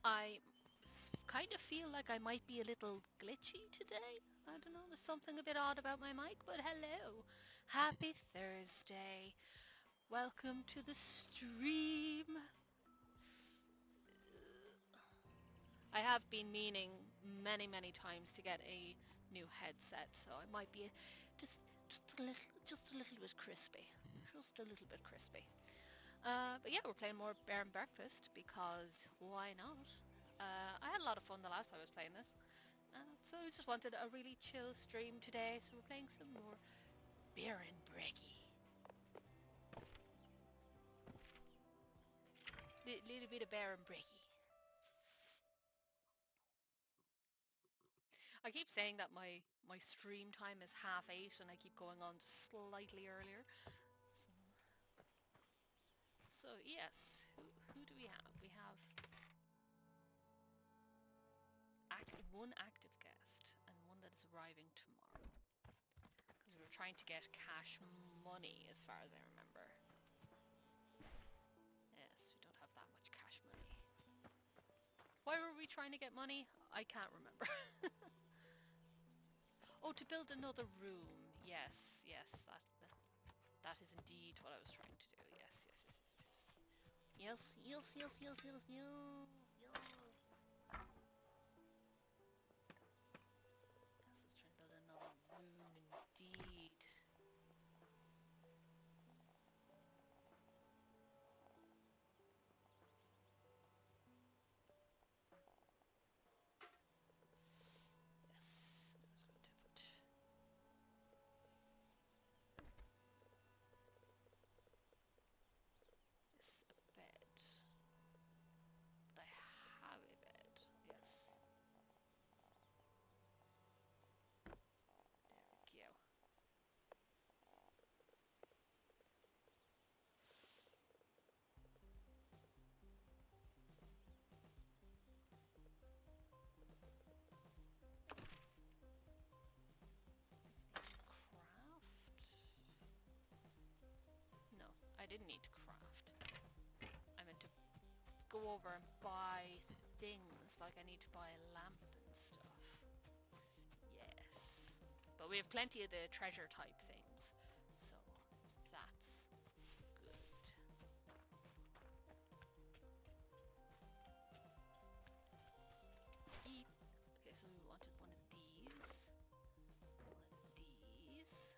I kind of feel like I might be a little glitchy today. I don't know, there's something a bit odd about my mic, but hello. Happy Thursday. Welcome to the stream. I have been meaning many times to get a new headset, so I might be just a little bit crispy. Just a little bit crispy. But yeah, we're playing more Bear and Breakfast because why not? I had a lot of fun the last time I was playing this. So I just wanted a really chill stream today, so we're playing some more Bear and Breaky. Little bit of Bear and Breaky. I keep saying that my stream time is 8:30 and I keep going on just slightly earlier. So yes, who do we have? We have one active guest and one that is arriving tomorrow. Because we were trying to get cash money as far as I remember. Yes, we don't have that much cash money. Why were we trying to get money? I can't remember. Oh, to build another room. Yes, that is indeed what I was trying to do. Yes. Yes. Yes, I was trying to build another room indeed. Yes, I was going to put this a bed. But I have a bed, yes. There we go. Craft? No, I didn't need to craft. I meant to go over and buy things, like I need to buy a lamp and stuff. Yes. But we have plenty of the treasure type things, so that's good. Okay, so we wanted one of these. One of these. These.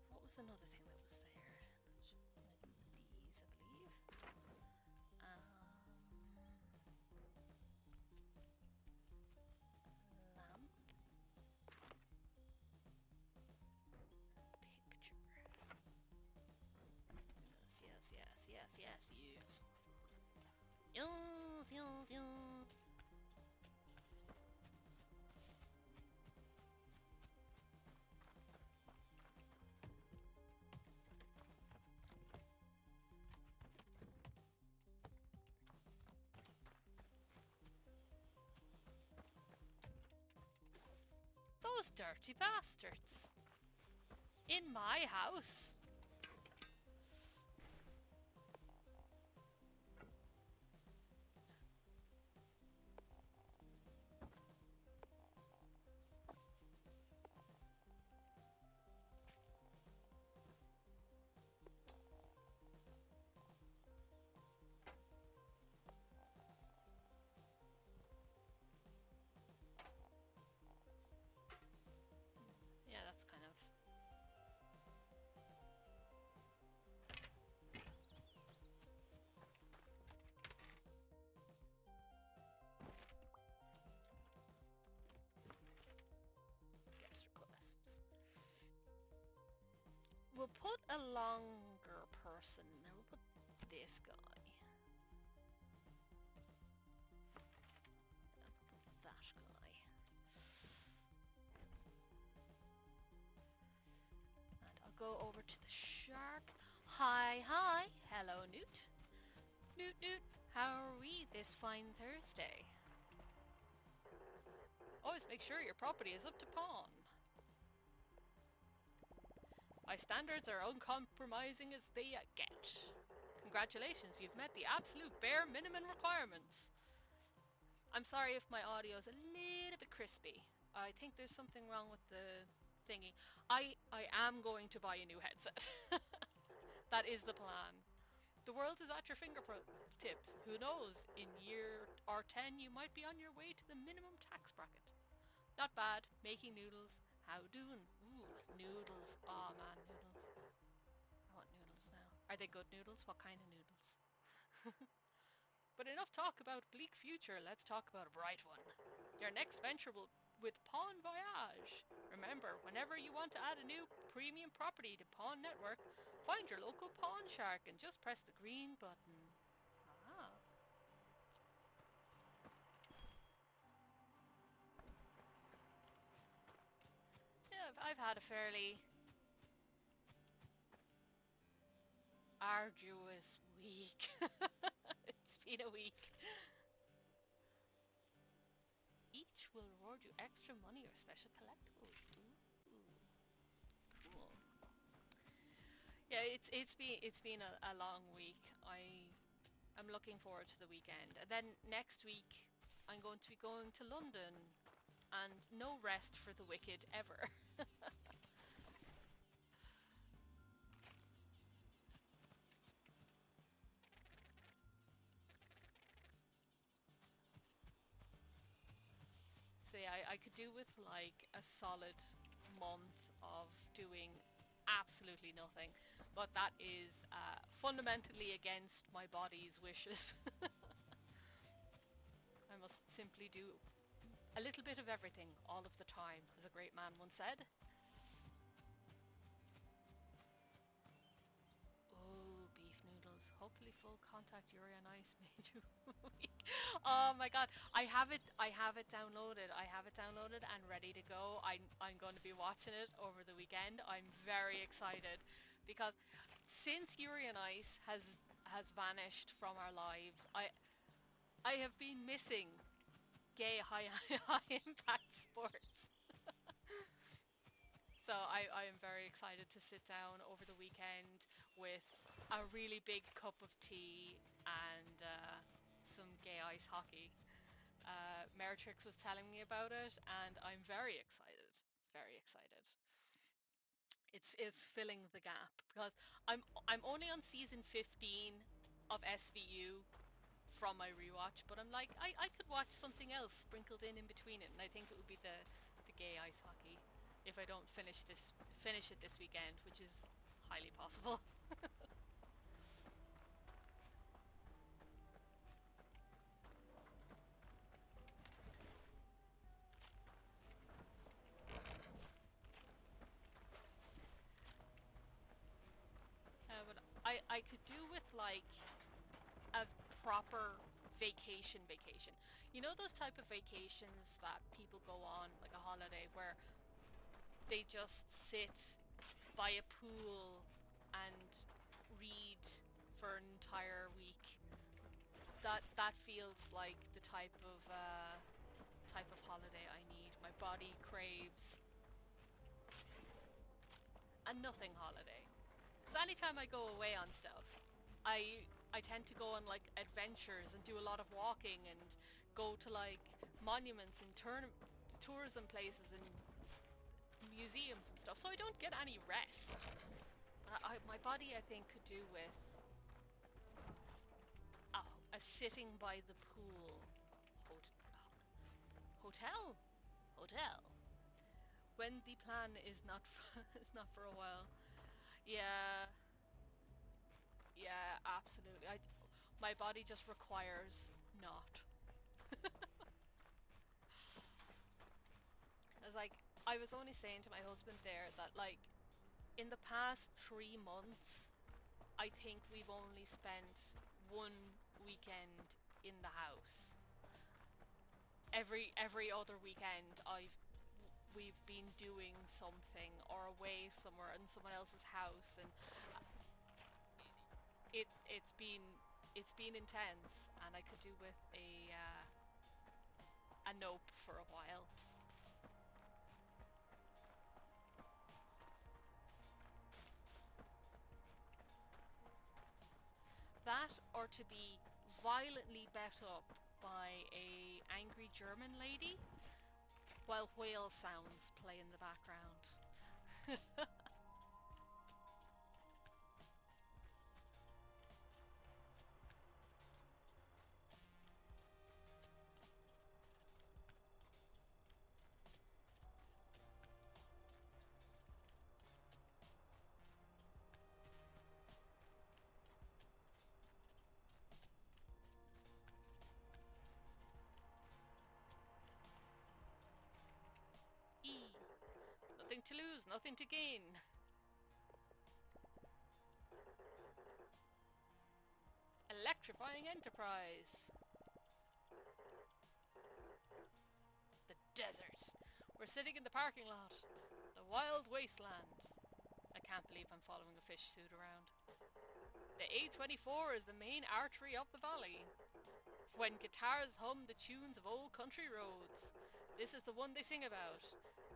What was another thing that was there? One of these, I believe. Lamp. Picture. Yes. Yes. Those dirty bastards! In my house! Yeah, that's kind of... guest requests. We'll put a longer person. We'll put this guy. And put that guy. And I'll go over to the shark. Hi. Hello, Newt. Newt, how are we this fine Thursday? Always make sure your property is up to pawn. I standards are uncompromising as they get. Congratulations, you've met the absolute bare minimum requirements. I'm sorry if my audio is a little bit crispy. I think there's something wrong with the thingy. I am going to buy a new headset. That is the plan. The world is at your fingertips. Who knows? In year or 10 you might be on your way to the minimum tax bracket. Not bad. Making noodles. How doing? Ooh, noodles. Oh man, noodles. I want noodles now. Are they good noodles? What kind of noodles? But enough talk about bleak future, let's talk about a bright one. Your next venture will with Pawn Voyage. Remember, whenever you want to add a new premium property to Pawn Network, find your local pawn shark and just press the green button. Ah. Yeah, I've had a fairly arduous week. It's been a week. Each will reward you extra money or special collectibles. Ooh, cool. Yeah, it's been a long week. I'm looking forward to the weekend. And then next week I'm going to be going to London and no rest for the wicked ever. So yeah, I could do with like a solid month of doing absolutely nothing, but that is fundamentally against my body's wishes. I must simply do a little bit of everything all of the time, as a great man once said. Oh, beef noodles. Hopefully full contact urine on ice made you weak. Oh my god. I have it downloaded. I have it downloaded and ready to go. I'm going to be watching it over the weekend. I'm very excited because since Yuri on Ice has vanished from our lives, I have been missing gay high impact sports. So I am very excited to sit down over the weekend with a really big cup of tea and some gay ice hockey. Meritrix was telling me about it and I'm very excited. Very excited. It's filling the gap because I'm only on season 15 of SVU from my rewatch, but I'm like I could watch something else sprinkled in between it, and I think it would be the gay ice hockey if I don't finish it this weekend, which is highly possible. But I could do with like a proper vacation. You know those type of vacations that people go on, like a holiday where they just sit by a pool and read for an entire week. That feels like the type of holiday I need. My body craves a nothing holiday. So anytime I go away on stuff, I tend to go on like adventures and do a lot of walking and go to like monuments and tourism places and museums and stuff. So I don't get any rest. My body, I think, could do with a sitting by the pool hotel hotel when the plan is not is not for a while. Yeah, yeah, absolutely. My body just requires not. It's like I was only saying to my husband there that like in the past 3 months, I think we've only spent one weekend in the house. Every other weekend we've been doing something or away somewhere in someone else's house, and it's been intense, and I could do with a nope for a while. or to be violently bet up by a angry German lady while whale sounds play in the background. E. Nothing to lose, nothing to gain. Electrifying enterprise. The desert. We're sitting in the parking lot. The wild wasteland. I can't believe I'm following a fish suit around. The A24 is the main artery of the valley. When guitars hum the tunes of old country roads, this is the one they sing about.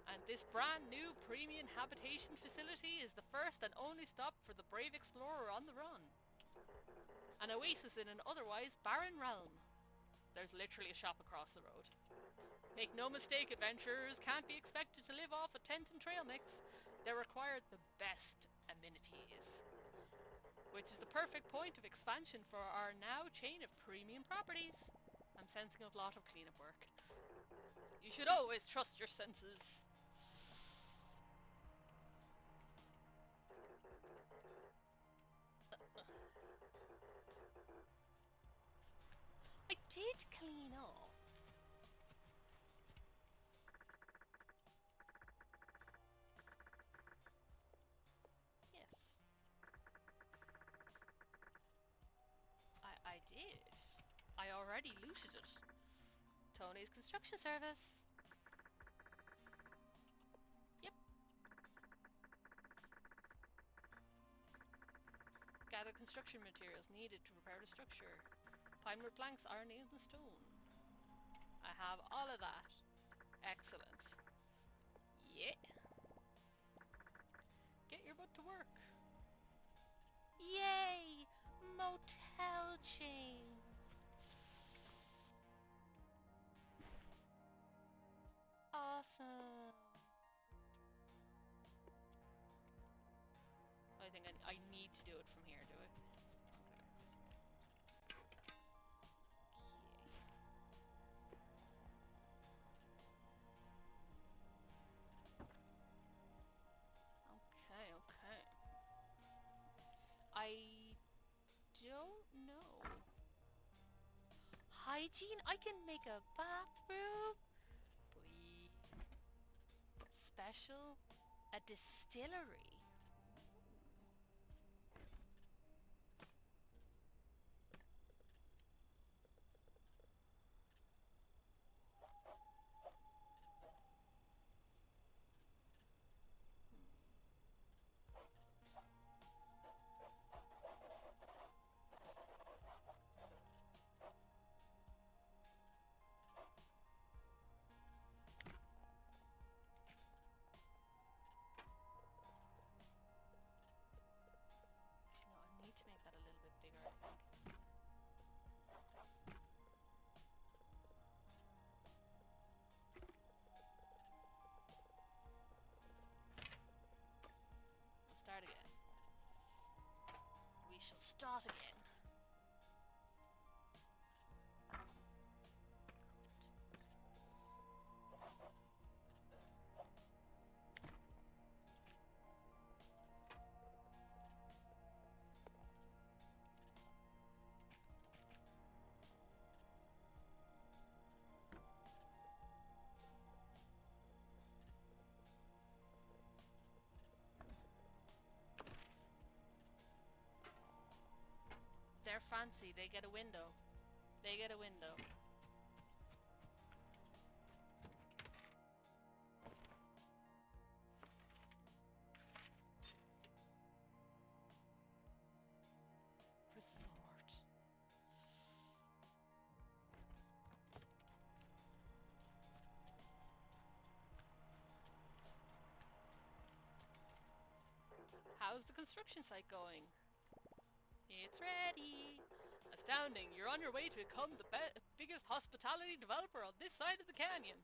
And this brand new premium habitation facility is the first and only stop for the brave explorer on the run. An oasis in an otherwise barren realm. There's literally a shop across the road. Make no mistake, adventurers can't be expected to live off a tent and trail mix. They're required the best amenities, which is the perfect point of expansion for our now chain of premium properties. I'm sensing a lot of cleanup work. You should always trust your senses. I did clean up. Yes. I did. I already looted it. Tony's construction service. Yep. Gather construction materials needed to repair the structure. Pinewood planks, iron, nails and stone. I have all of that. Excellent. Yeah. Get your butt to work. Yay! Motel chains. Awesome. I think I need to do it from here, do I? Okay. I don't know. Hygiene? I can make a bathroom? Boy. Special? A distillery? To make that a little bit bigger, I think. We'll start again. We shall start again. They're fancy. They get a window. They get a window. Resort. How's the construction site going? It's ready. Astounding, you're on your way to become the biggest hospitality developer on this side of the canyon.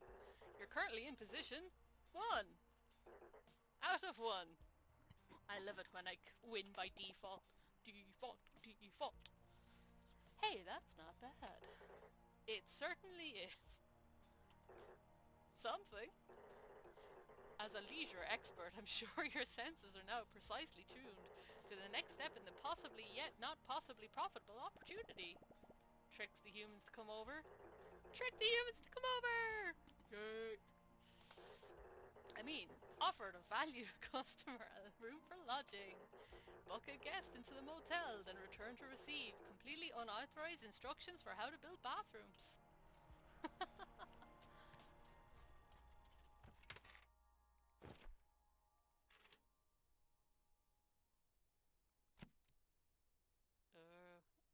You're currently in position 1. Out of 1. I love it when I win by default. Default. Hey, that's not bad. It certainly is. Something. As a leisure expert, I'm sure your senses are now precisely tuned to the next step in the possibly yet not possibly profitable opportunity. Tricks the humans to come over. Trick the humans to come over! Yay! I mean, offer a valued customer a room for lodging. Book a guest into the motel, then return to receive completely unauthorized instructions for how to build bathrooms.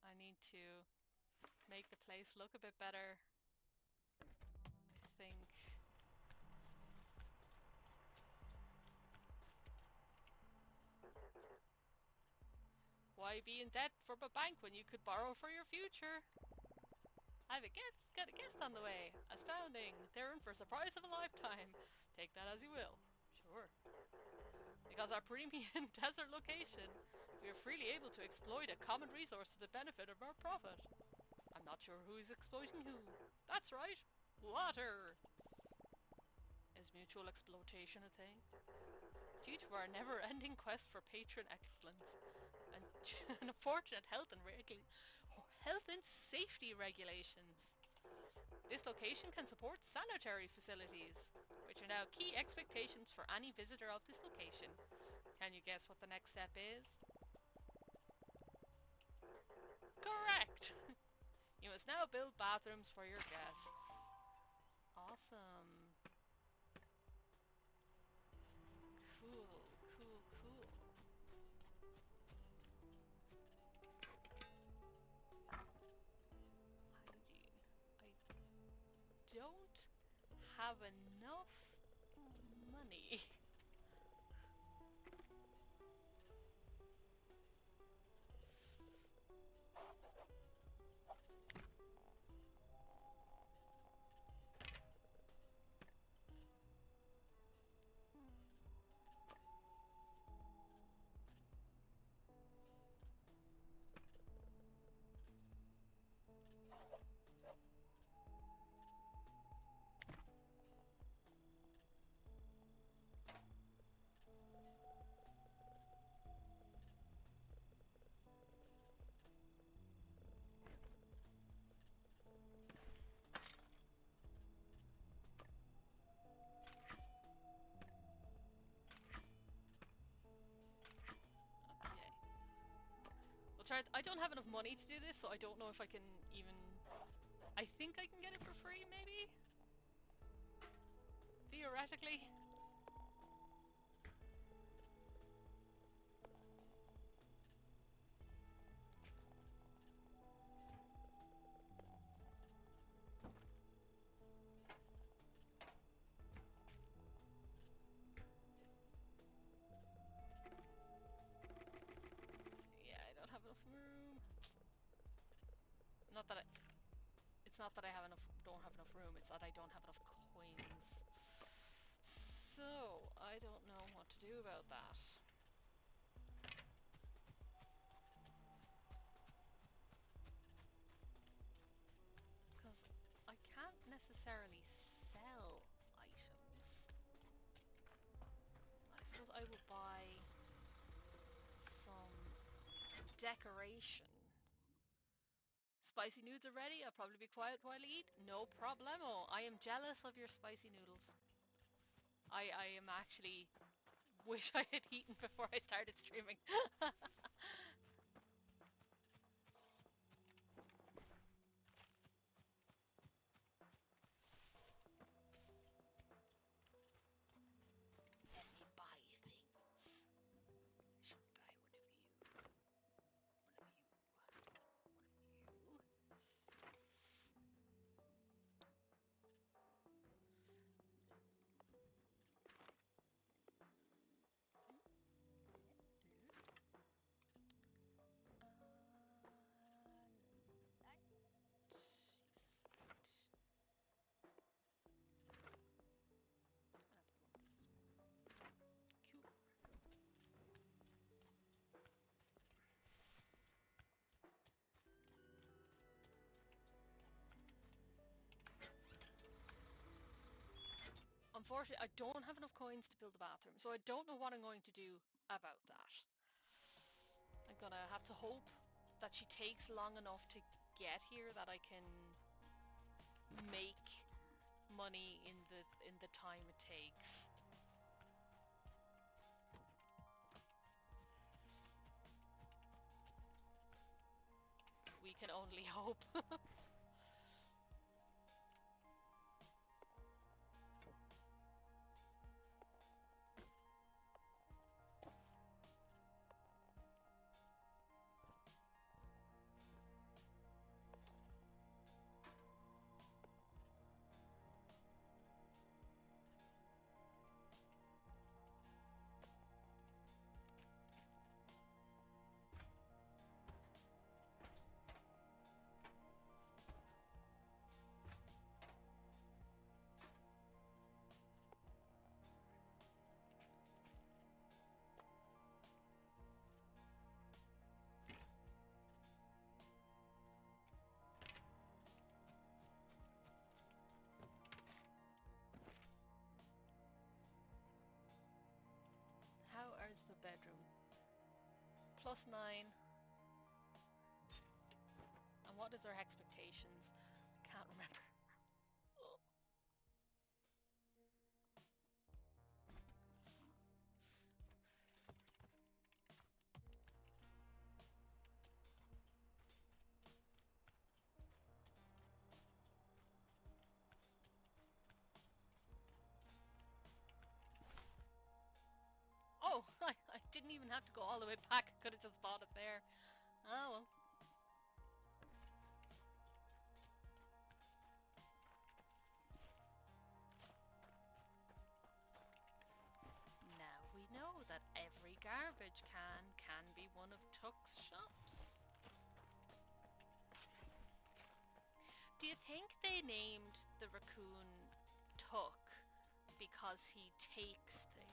I need to make the place look a bit better. I think. Why be in debt for a bank when you could borrow for your future? I've got a guest on the way. Astounding. They're in for a surprise of a lifetime. Take that as you will. Sure. Because our premium desert location, we are freely able to exploit a common resource to the benefit of our profit. I'm not sure who is exploiting who. That's right. Water. Is mutual exploitation a thing? Due to our never-ending quest for patron excellence and unfortunate health and safety regulations, this location can support sanitary facilities, which are now key expectations for any visitor of this location. Can you guess what the next step is? Correct! You must now build bathrooms for your guests. Awesome. Cool. Hygiene. I don't have enough money. I don't have enough money to do this, so I don't know if I can even... I think I can get it for free, maybe? Theoretically. Yeah, I don't have enough room. Not that it's not that I don't have enough room, it's that I don't have enough coins. So, I don't know what to do about that. Because I can't necessarily sell items. I suppose I will buy some decoration. Spicy noodles are ready. I'll probably be quiet while I eat. No problemo. I am jealous of your spicy noodles. I am actually... wish I had eaten before I started streaming. Let me buy things. I should buy one of you. One of you. One of you. Unfortunately, I don't have enough coins to build a bathroom, so I don't know what I'm going to do about that. I'm gonna have to hope that she takes long enough to get here that I can make money in the time it takes. We can only hope. How is the bedroom? +9. And what is our expectations? I can't remember. Oh, I didn't even have to go all the way back. I could have just bought it there. Oh well. Now we know that every garbage can be one of Tuck's shops. Do you think they named the raccoon Tuck because he takes things?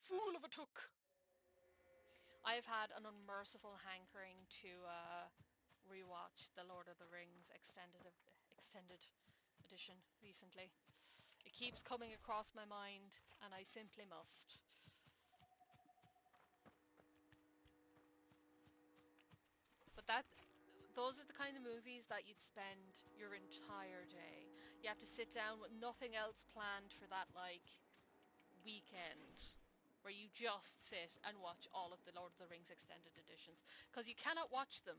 Fool of a Tuck! I've had an unmerciful hankering to rewatch the Lord of the Rings extended edition recently. It keeps coming across my mind, and I simply must. But those are the kind of movies that you'd spend your entire day. You have to sit down with nothing else planned for that, like, weekend, where you just sit and watch all of the Lord of the Rings extended editions. Because you cannot watch them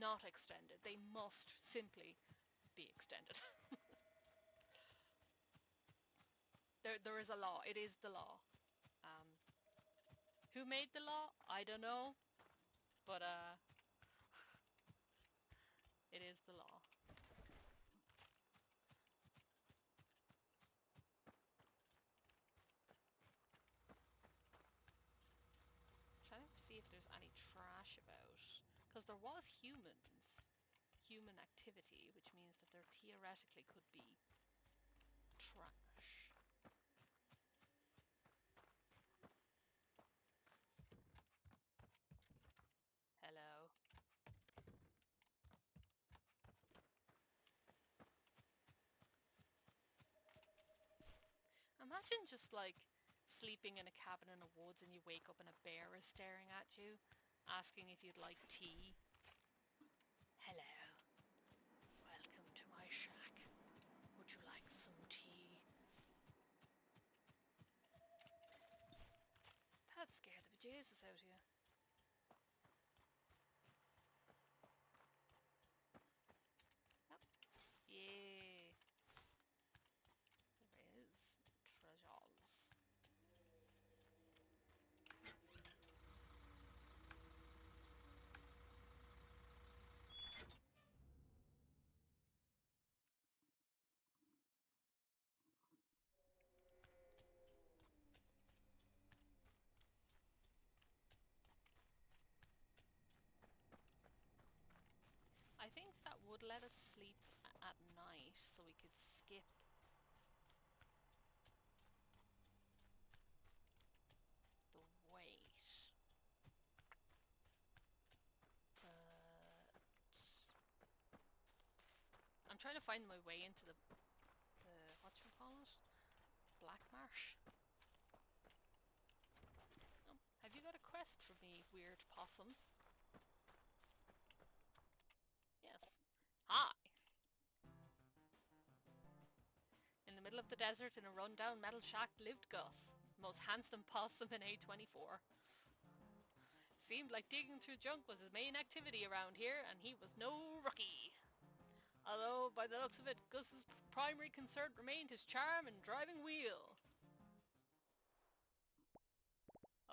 not extended. They must simply be extended. There is a law. It is the law. Um, who made the law? I don't know. But it is the law. Trying to see if there's any trash about. Because there was human activity, which means that there theoretically could be trash. Hello. Imagine just like sleeping in a cabin in the woods and you wake up and a bear is staring at you, asking if you'd like tea. Hello. Welcome to my shack. Would you like some tea? That scared the bejesus out of you. Yep. Yeah. There is treasures. I think that would let us sleep at night so we could skip the wait. trying to find my way into the whatchamacallit? Black Marsh. Oh, have you got a quest for me, weird possum? Yes. Hi! In the middle of the desert in a rundown metal shack lived Gus, the most handsome possum in A24. Seemed like digging through junk was his main activity around here, and he was no rookie. Although, by the looks of it, Gus's primary concern remained his charm and driving wheel.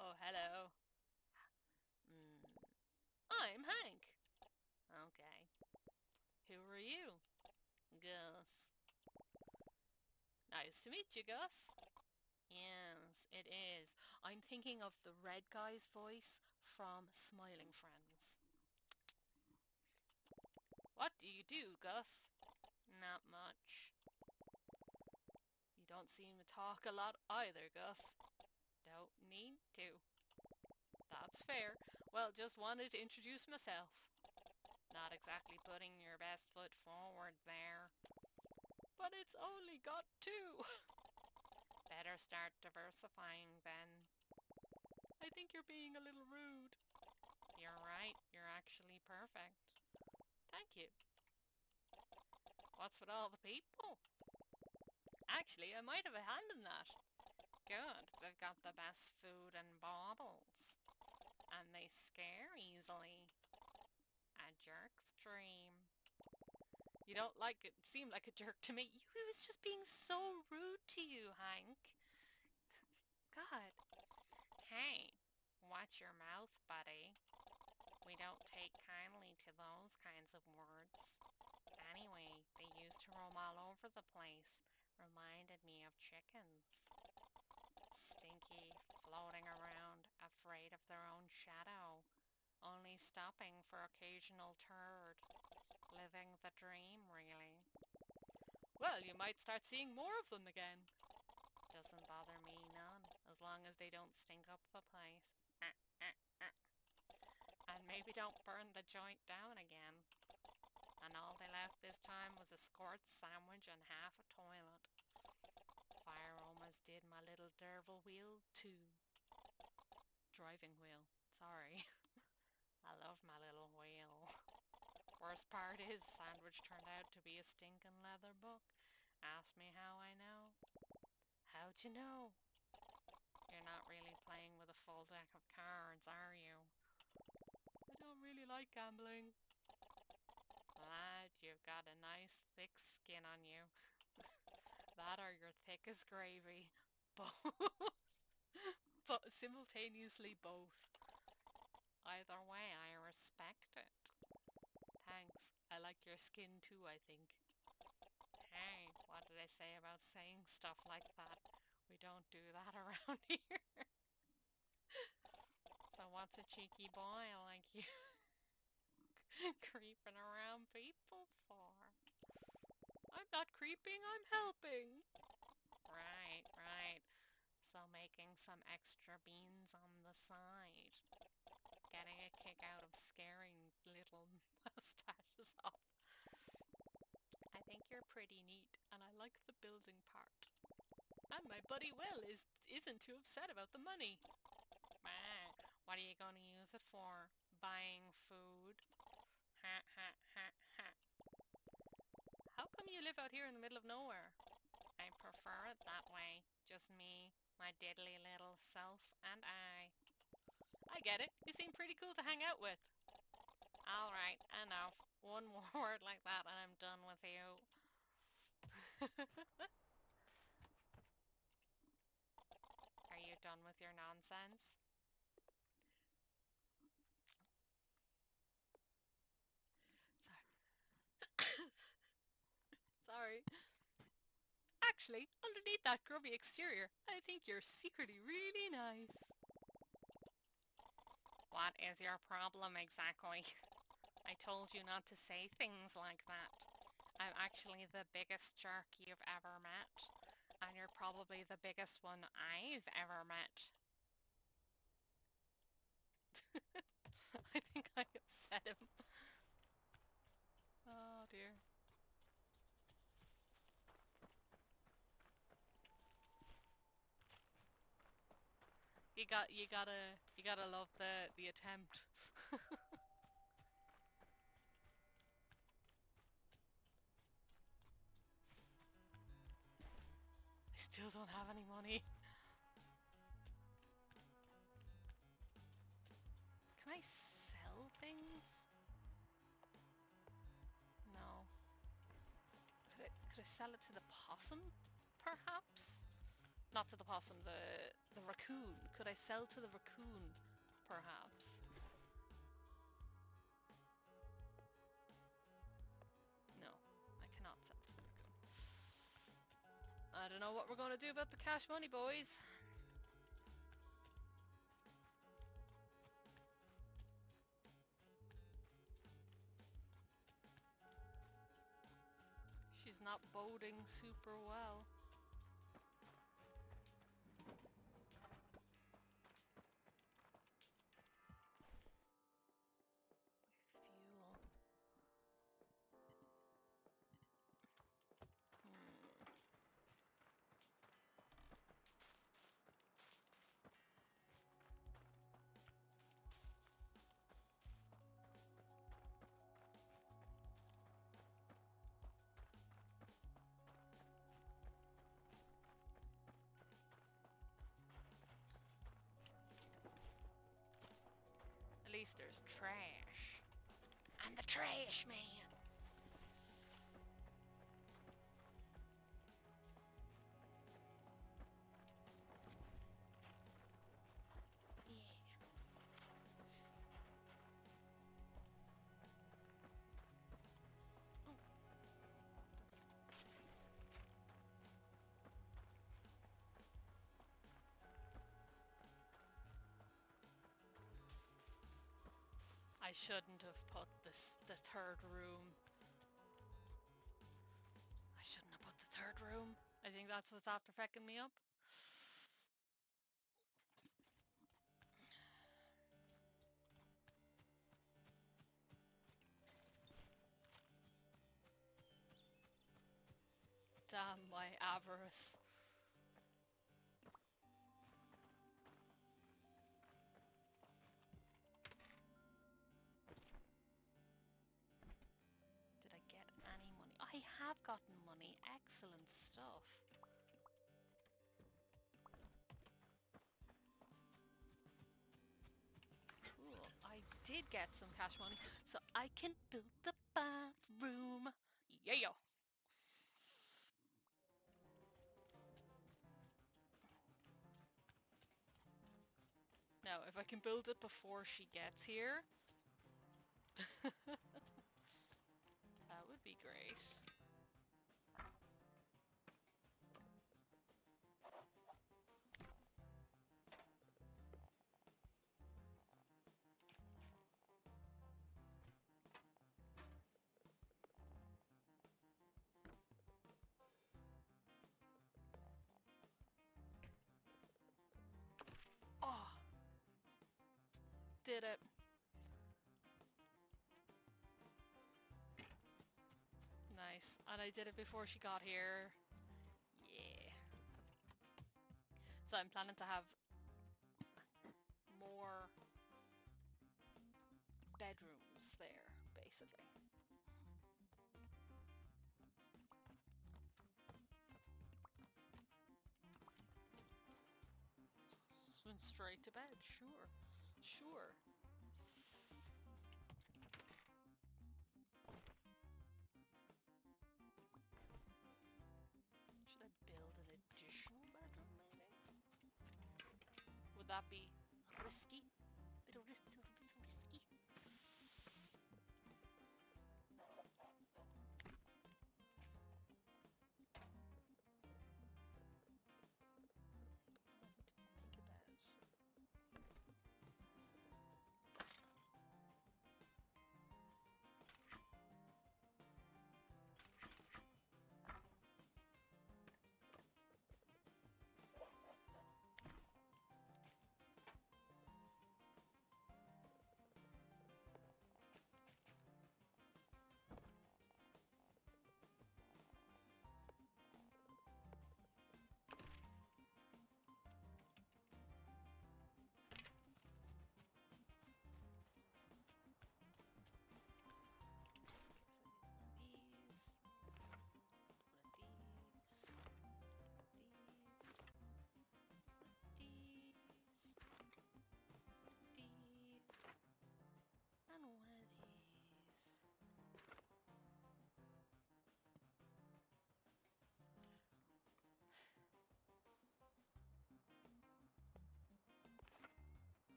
Oh, hello. I'm Hank. Okay. Who are you? Gus. Nice to meet you, Gus. Yes, it is. I'm thinking of the red guy's voice from Smiling Friends. What do you do, Gus? Not much. You don't seem to talk a lot either, Gus. Don't need to. That's fair. Well, just wanted to introduce myself. Not exactly putting your best foot forward there. But it's only got two. Better start diversifying then. I think you're being a little rude. You're right. You're actually perfect. Thank you. What's with all the people? Actually, I might have a hand in that. Good. They've got the best food and baubles. And they scare easily. A jerk's dream. You don't like it. Seem like a jerk to me. He was just being so rude to you, Hank. God. Hey, watch your mouth, buddy. We don't take kindly to those kinds of words. Anyway, they used to roam all over the place. Reminded me of chickens. Stinky, floating around, afraid of their own shadow. Only stopping for occasional turd. Living the dream, really. Well, you might start seeing more of them again. Doesn't bother me none, as long as they don't stink up the place. And maybe don't burn the joint down again. And all they left this time was a scorched sandwich and half a toilet. Fire almost did my little derval wheel too. Driving wheel, sorry. I love my little wheel. Worst part is, sandwich turned out to be a stinking leather book. Ask me how I know. How'd you know? You're not really playing with a full deck of cards, are you? I don't really like gambling. Lad, you've got a nice thick skin on you. That or you're thick as gravy. Both. But simultaneously both. Either way, I respect it. Thanks. I like your skin too, I think. Hey, what did I say about saying stuff like that? We don't do that around here. So what's a cheeky boy like you creeping around people for? I'm not creeping, I'm helping. Right, right. So making some extra beans on the side. Getting a kick out of scaring little mustaches off. I think you're pretty neat, and I like the building part. And my buddy Will isn't too upset about the money. What are you going to use it for? Buying food? Ha ha ha ha. How come you live out here in the middle of nowhere? I prefer it that way. Just me, my diddly little self, and I. I get it. You seem pretty cool to hang out with. Alright, enough. One more word like that and I'm done with you. Are you done with your nonsense? Sorry. Sorry. Actually, underneath that grubby exterior, I think you're secretly really nice. What is your problem exactly? I told you not to say things like that. I'm actually the biggest jerk you've ever met. And you're probably the biggest one I've ever met. I think I upset him. Oh dear. You gotta love the attempt. I still don't have any money. Can I sell things? No. Could I sell it to the possum? Perhaps? Not to the possum, the raccoon. Could I sell to the raccoon? Perhaps. No, I cannot sell to the raccoon. I don't know what we're gonna do about the cash money, boys. She's not boding super well. Fuel. At least there's trash. I'm the trash man. Yeah. Oh, that's... I shouldn't have put the third room. I shouldn't have put the third room. I think that's what's after fecking me up. Damn my avarice. Did I get any money? I have gotten money. Excellent stuff. Cool. I did get some cash money, so I can build the bathroom. Yeah. Now, if I can build it before she gets here, that would be great. Oh! Did it. Nice. And I did it before she got here. Yeah. So I'm planning to have more bedrooms there, basically. Just went straight to bed, sure. Sure. Should I build an additional bedroom, maybe? Would that be risky? Bit risky. I need to make a bed.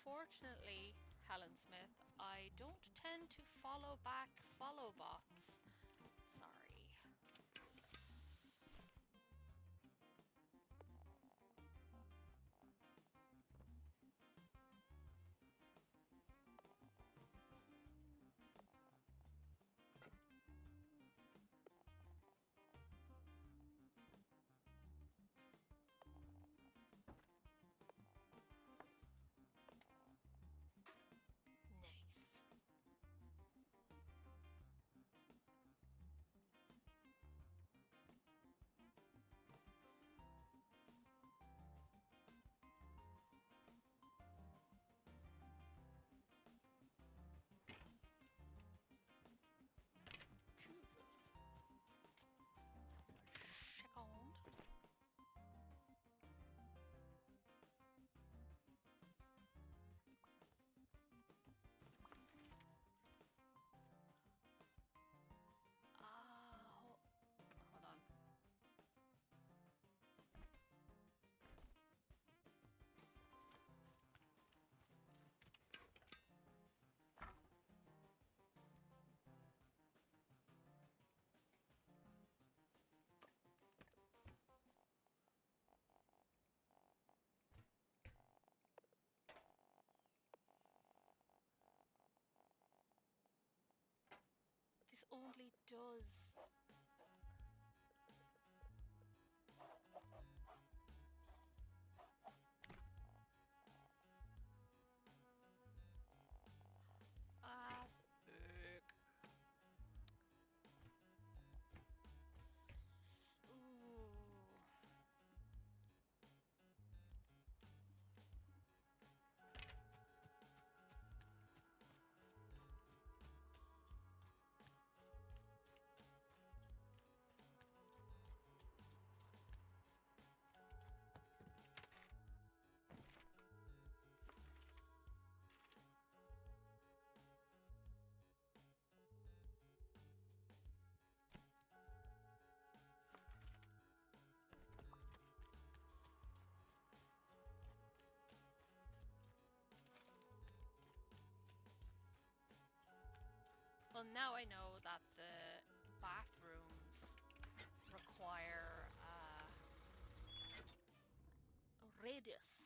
Unfortunately, Helen Smith, I don't tend to follow back follow bots. Sorry. Nice. Cool. Second. Hold on. This only does. Ah, fuck. Ooh. Well, now I know that the bathrooms require a radius.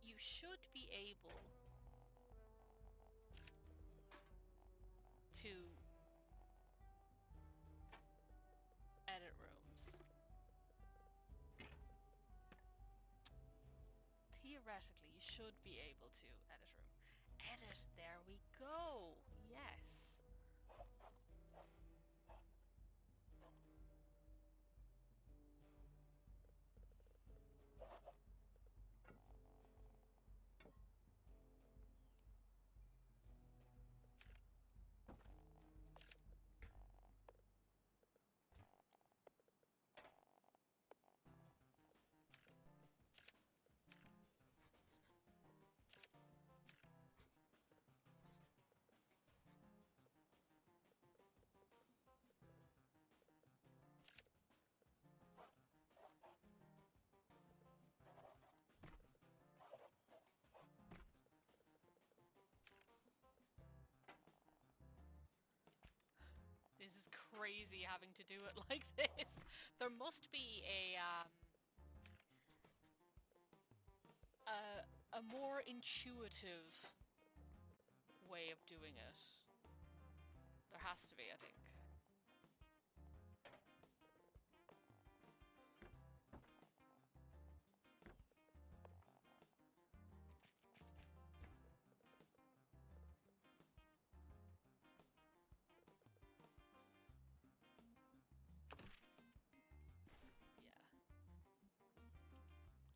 you should be able to edit rooms. Theoretically, you should be able to edit room. Edit, there we go. Yes. This is crazy having to do it like this. There must be a more intuitive way of doing it. There has to be, I think. Yeah.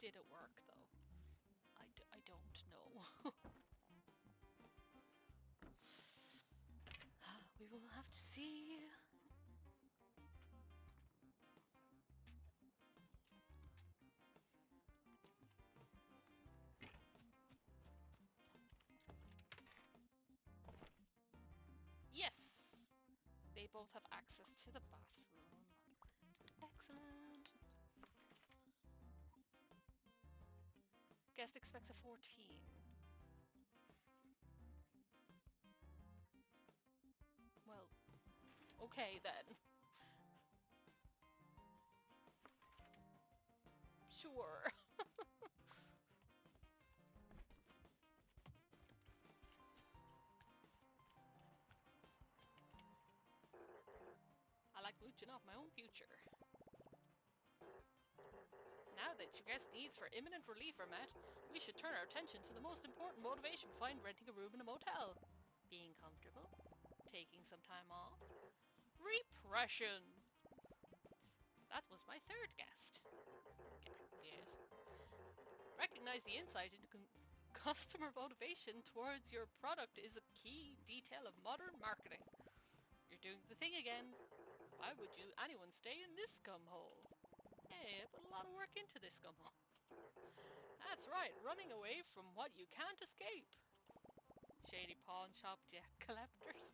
Did it work, though? I don't know. We will have to see. Yes! They both have access to the bathroom. Excellent. Guest expects a 14. Well, okay then. Sure. I like mooching off my own future. Now that your guest needs for imminent relief are met, we should turn our attention to the most important motivation behind renting a room in a motel. Being comfortable, taking some time off, repression. That was my third guest. Yes. Recognize the insight into customer motivation towards your product is a key detail of modern marketing. You're doing the thing again. Why would anyone stay in this scumhole? Hey, I put a lot of work into this scumhole. That's right, running away from what you can't escape. Shady pawn shop debt collectors.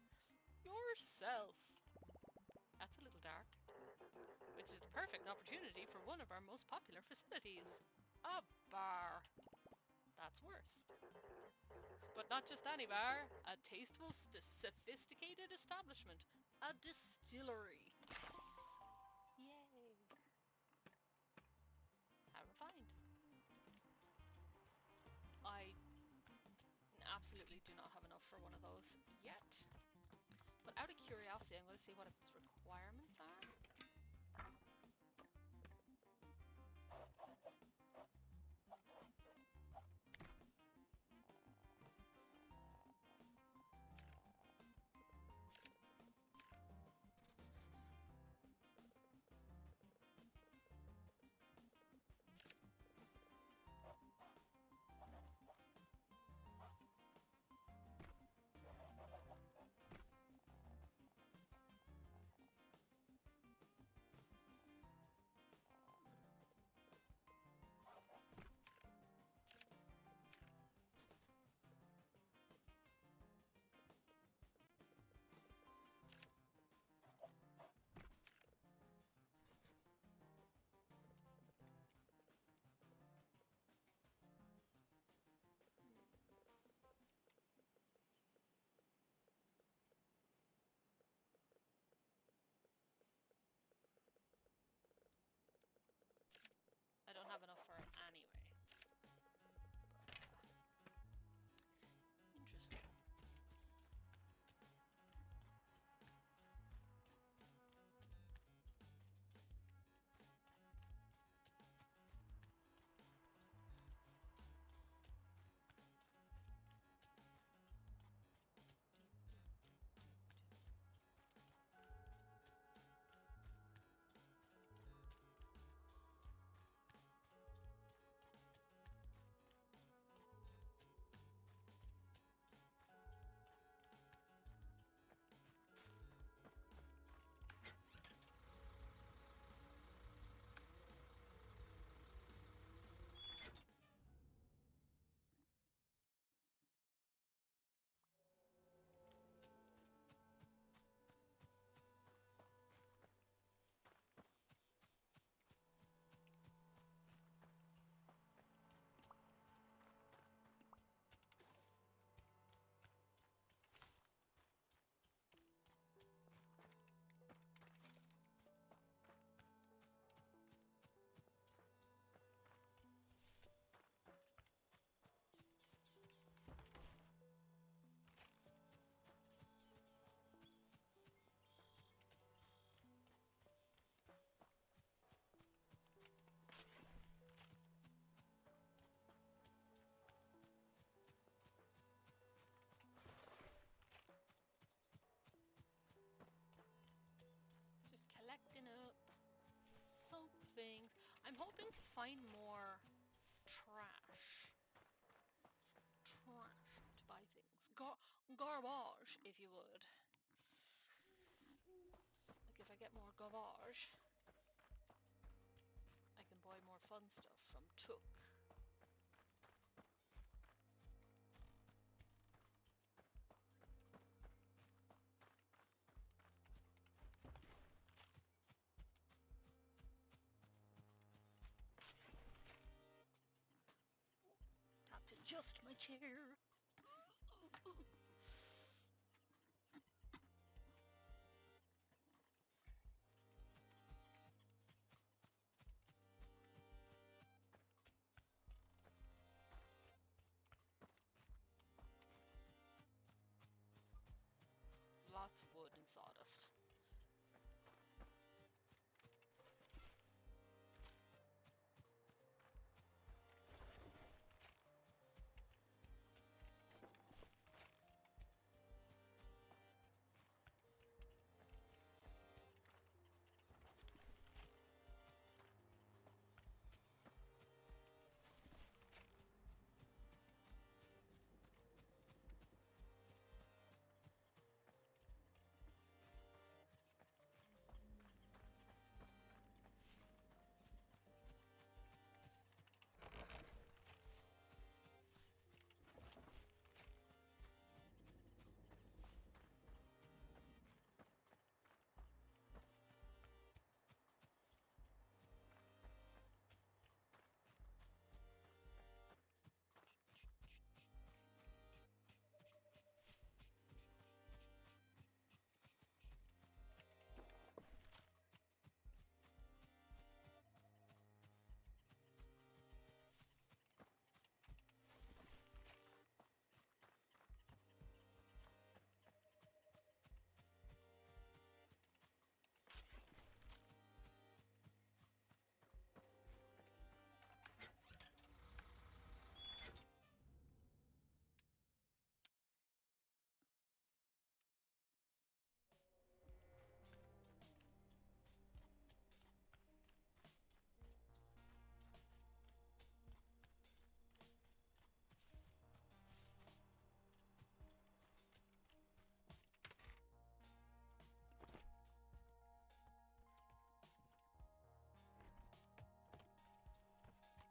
Yourself. That's a little dark. Which is the perfect opportunity for one of our most popular facilities. A bar. That's worse. But not just any bar. A tasteful, sophisticated establishment. A distillery. Yay. How refined. I absolutely do not have enough for one of those yet. But out of curiosity, I'm going to see what its requirements are. hoping to find more trash. Trash to buy things. Garbage, if you would. Like if I get more garbage, I can buy more fun stuff from Took. Have to adjust my chair. Lots of wood and sawdust.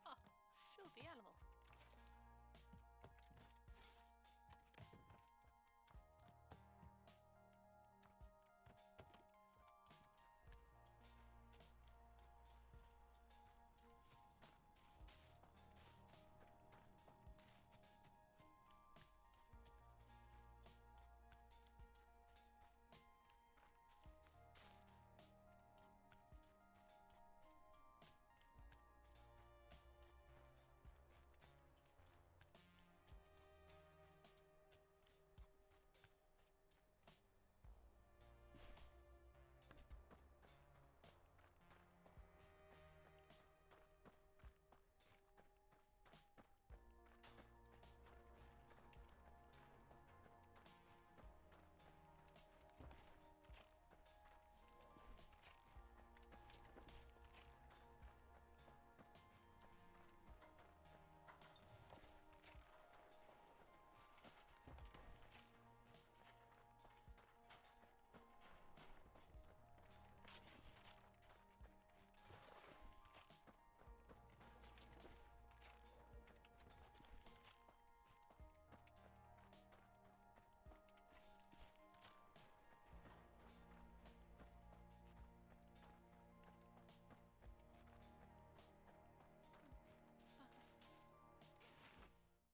Ah, filthy animal.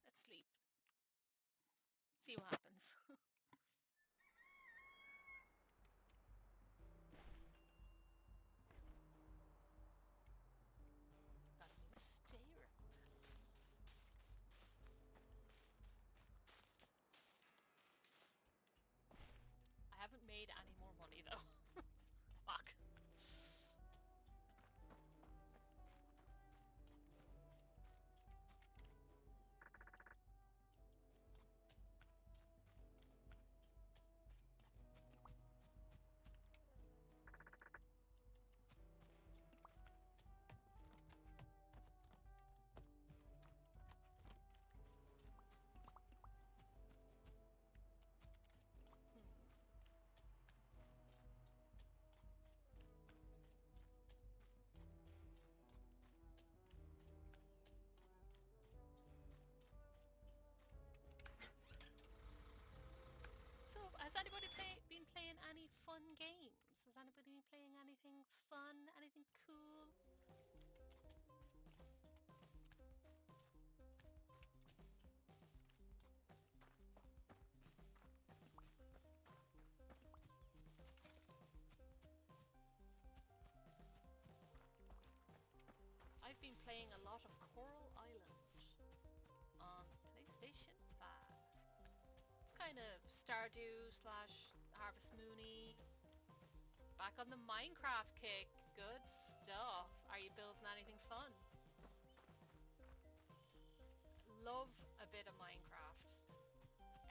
Let's sleep. See what happens. Got new stay requests. I haven't made any more money though. Fuck. been playing a lot of Coral Island on PlayStation 5. It's kind of Stardew slash Harvest Moony. Back on the Minecraft kick. Good stuff. Are you building anything fun? Love a bit of Minecraft.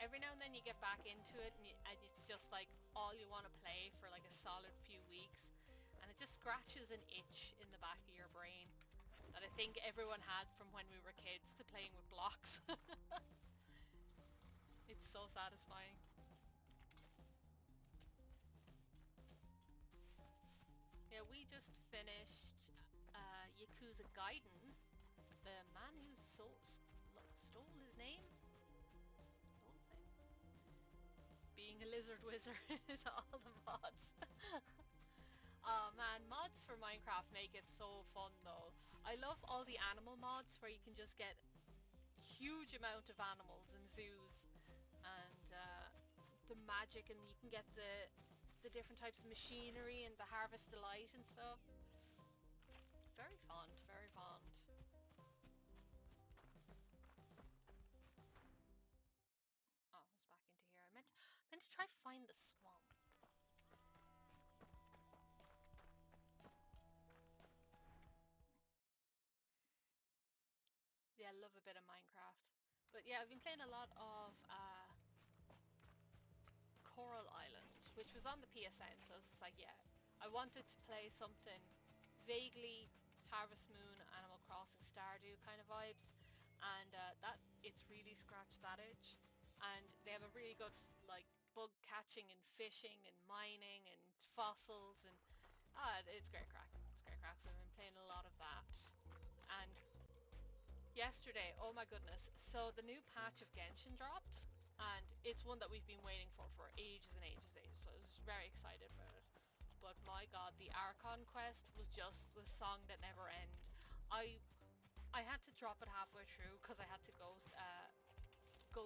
Every now and then you get back into it and it's just like all you want to play for like a solid few weeks, and it just scratches an itch in the back of your brain that I think everyone had from when we were kids to playing with blocks. It's so satisfying. Yeah, we just finished Yakuza Gaiden. The man who stole his name? Stole his name? Being a lizard wizard is all the mods. Oh man, mods for Minecraft make it so fun though. I love all the animal mods where you can just get huge amount of animals and zoos, and the magic, and you can get the different types of machinery and the harvest delight and stuff. Very fond, very fond. Oh, I was back into here. I meant to try find the swamp. Yeah, I love a bit of Minecraft. But yeah, I've been playing a lot of Coral Island, which was on the PSN, so it's just like, yeah, I wanted to play something vaguely Harvest Moon, Animal Crossing, Stardew kind of vibes, and that it's really scratched that itch. And they have a really good like bug catching and fishing and mining and fossils, and it's great crack. It's great crack. So I've been playing a lot of that. And yesterday, oh my goodness, so the new patch of Genshin dropped, and it's one that we've been waiting for ages and ages and ages, so I was very excited about it. But my god, the Archon quest was just the song that never end. I had to drop it halfway through because I had to go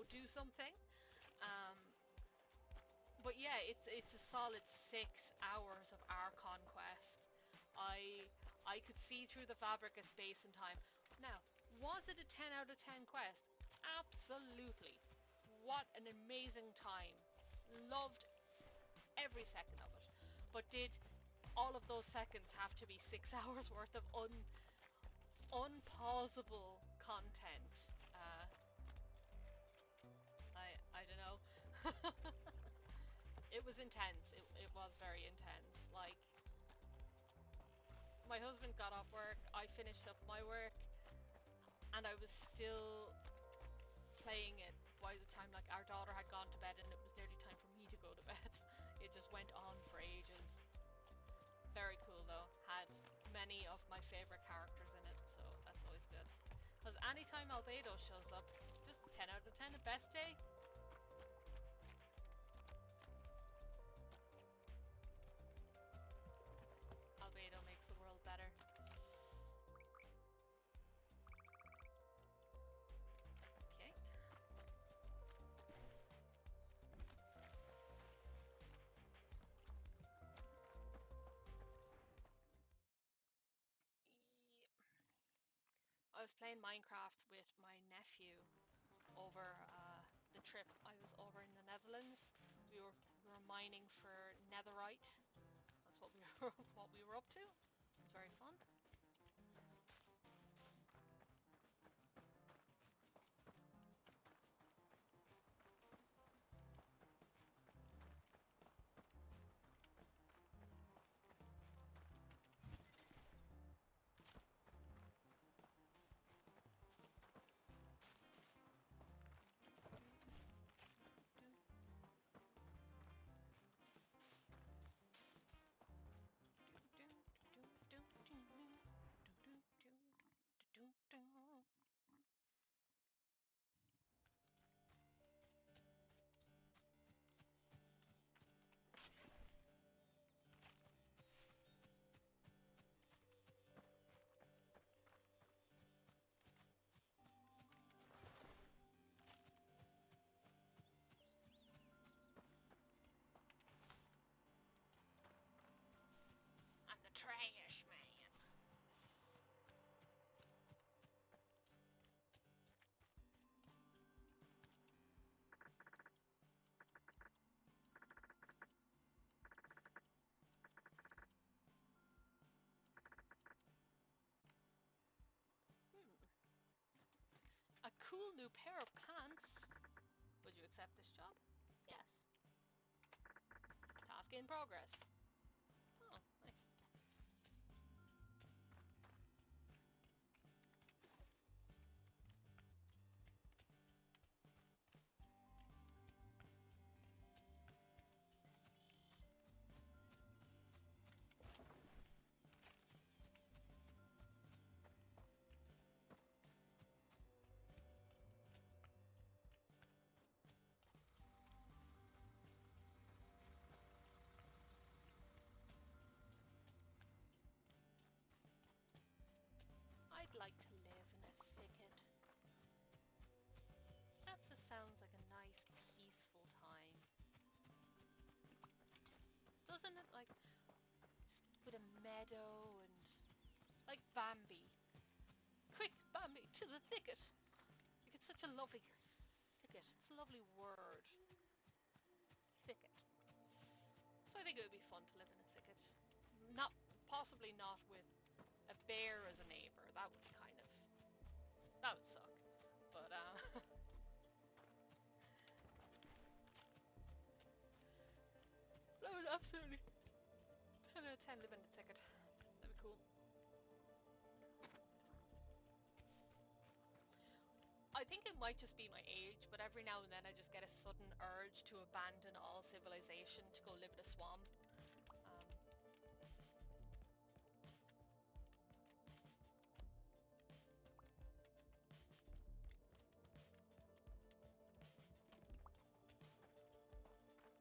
do something. But yeah, it's a solid 6 hours of Archon quest. I could see through the fabric of space and time. Now, was it a 10 out of 10 quest? Absolutely. What an amazing time. Loved every second of it. But did all of those seconds have to be 6 hours worth of unpausable content? I don't know. It was intense. It was very intense. Like, my husband got off work, I finished up my work, and I was still playing it by the time like our daughter had gone to bed and it was nearly time for me to go to bed. It just went on for ages. Very cool though. Had many of my favourite characters in it, so that's always good. Because anytime Albedo shows up, just 10 out of 10, the best day. Albedo makes the world better. Okay. Yep. I was playing Minecraft with my nephew over the trip. I was over in the Netherlands. We were mining for netherite. That's what we were up to. It was very fun. cool new pair of pants. Would you accept this job? Yes. Task in progress. Oh, nice. I'd like to live in a thicket. That just sounds like a nice, peaceful time. Doesn't it? Like, just with a meadow and... like Bambi. Quick, Bambi, to the thicket! Like, it's such a lovely thicket. It's a lovely word. Thicket. So I think it would be fun to live in a thicket. Not, possibly not with a bear as a neighbour. That would be kind of... that would suck. But, that would absolutely 10 out of 10 live in the thicket. That'd be cool. I think it might just be my age, but every now and then I just get a sudden urge to abandon all civilization to go live in a swamp.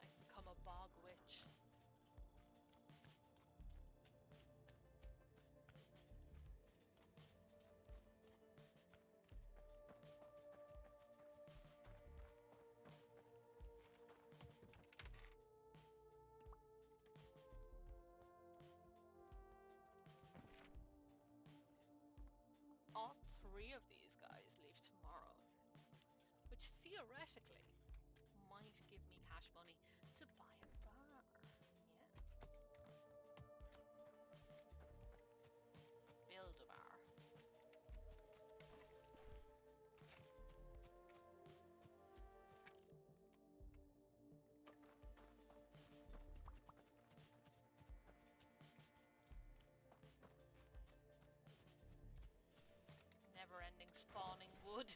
I become a bog witch. All 3 of these guys leave tomorrow, which theoretically might give me cash money to buy a bar. Yes. Build a bar. Never-ending spawning wood.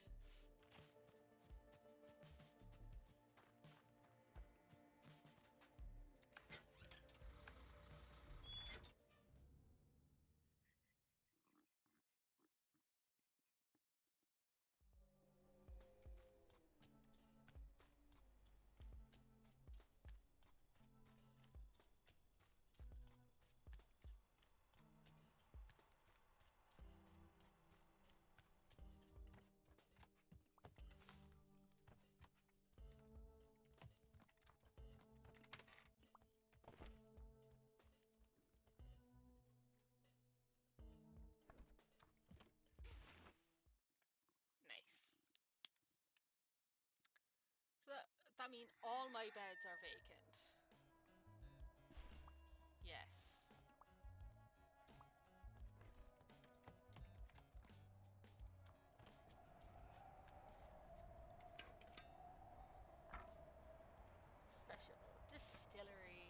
Nice. So that means all my beds are vacant. Yes. Special distillery.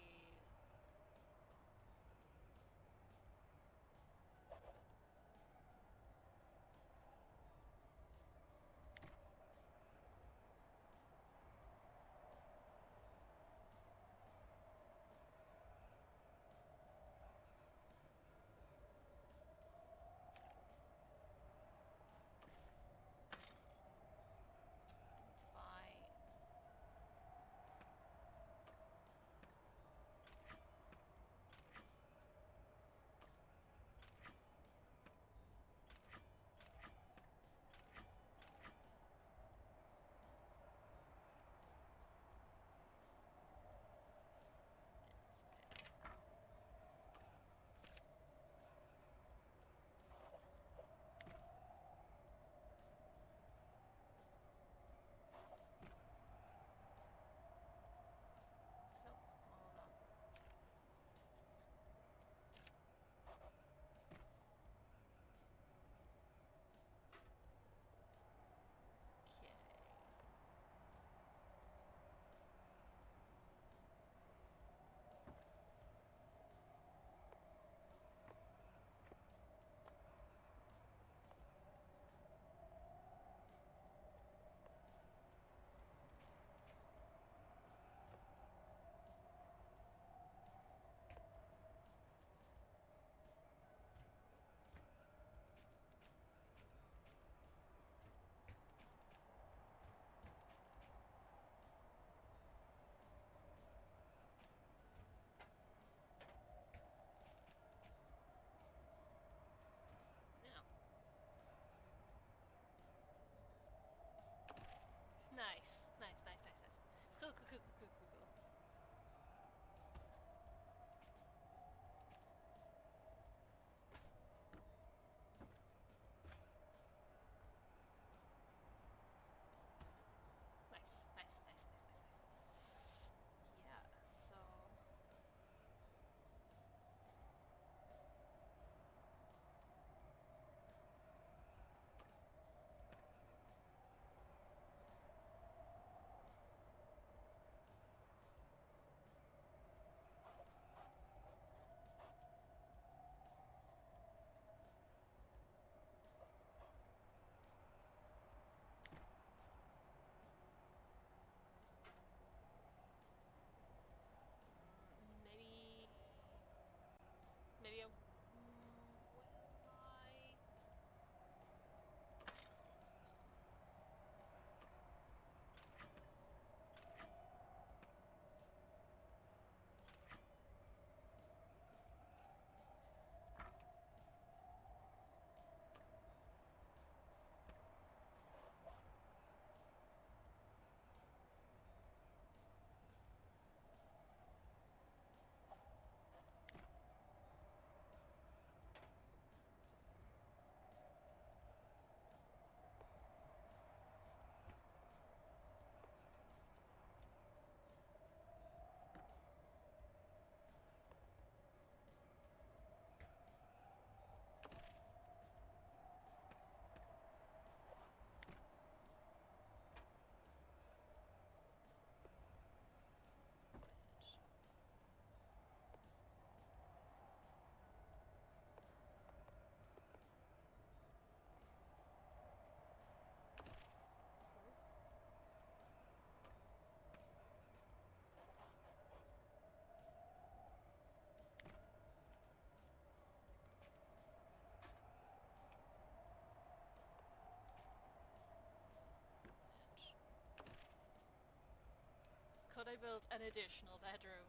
Could I build an additional bedroom?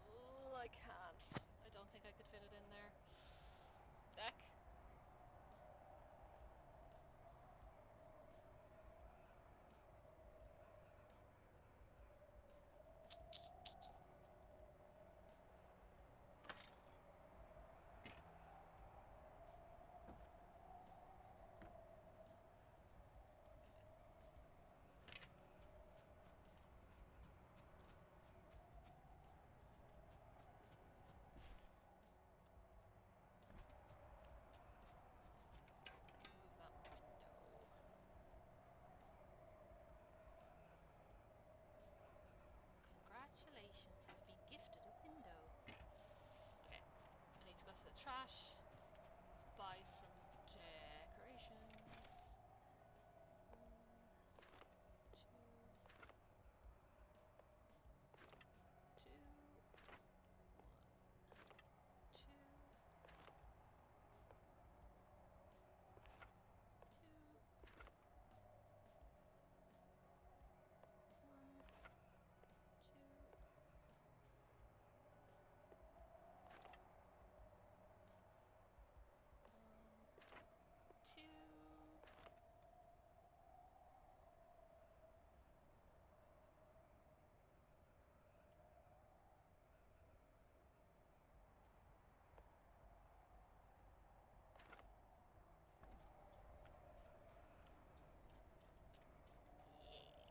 Oh, I can't. I don't think I could fit it in there. Deck. Move that window. Congratulations, you've been gifted a window. Okay, I need to go to the trash, buy some decorations. One, two, two, one, two, two, one, two, one, two. Yeah.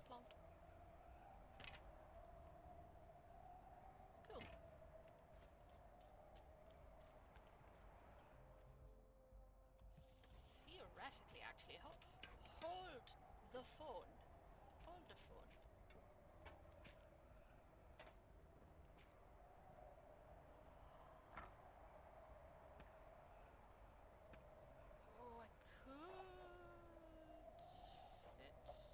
Plant, plant. Cool. Theoretically, actually, hold the phone. Hold the phone. Oh, I could fit two beds.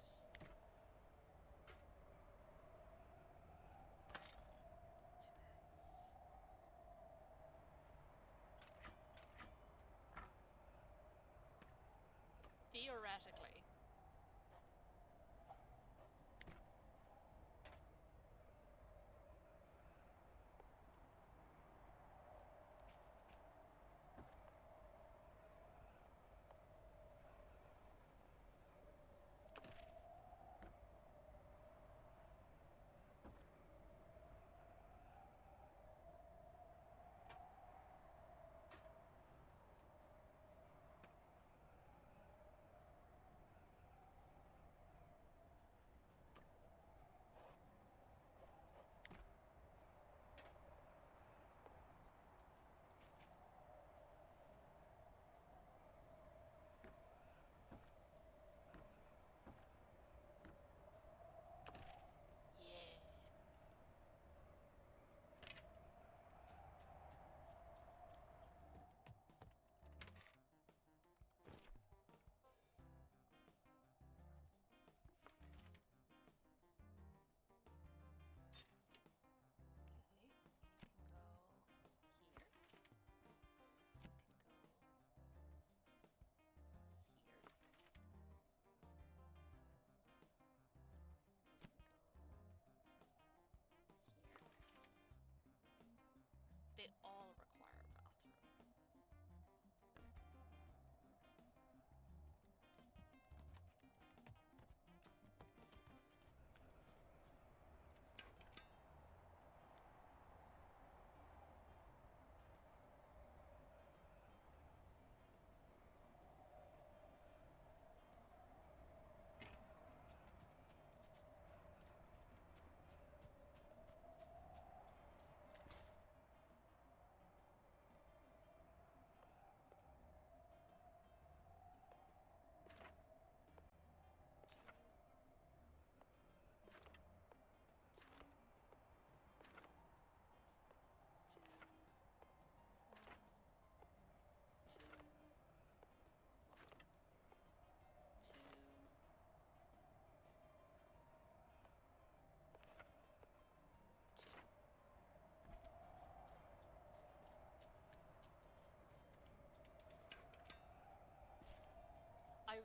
Theoretically.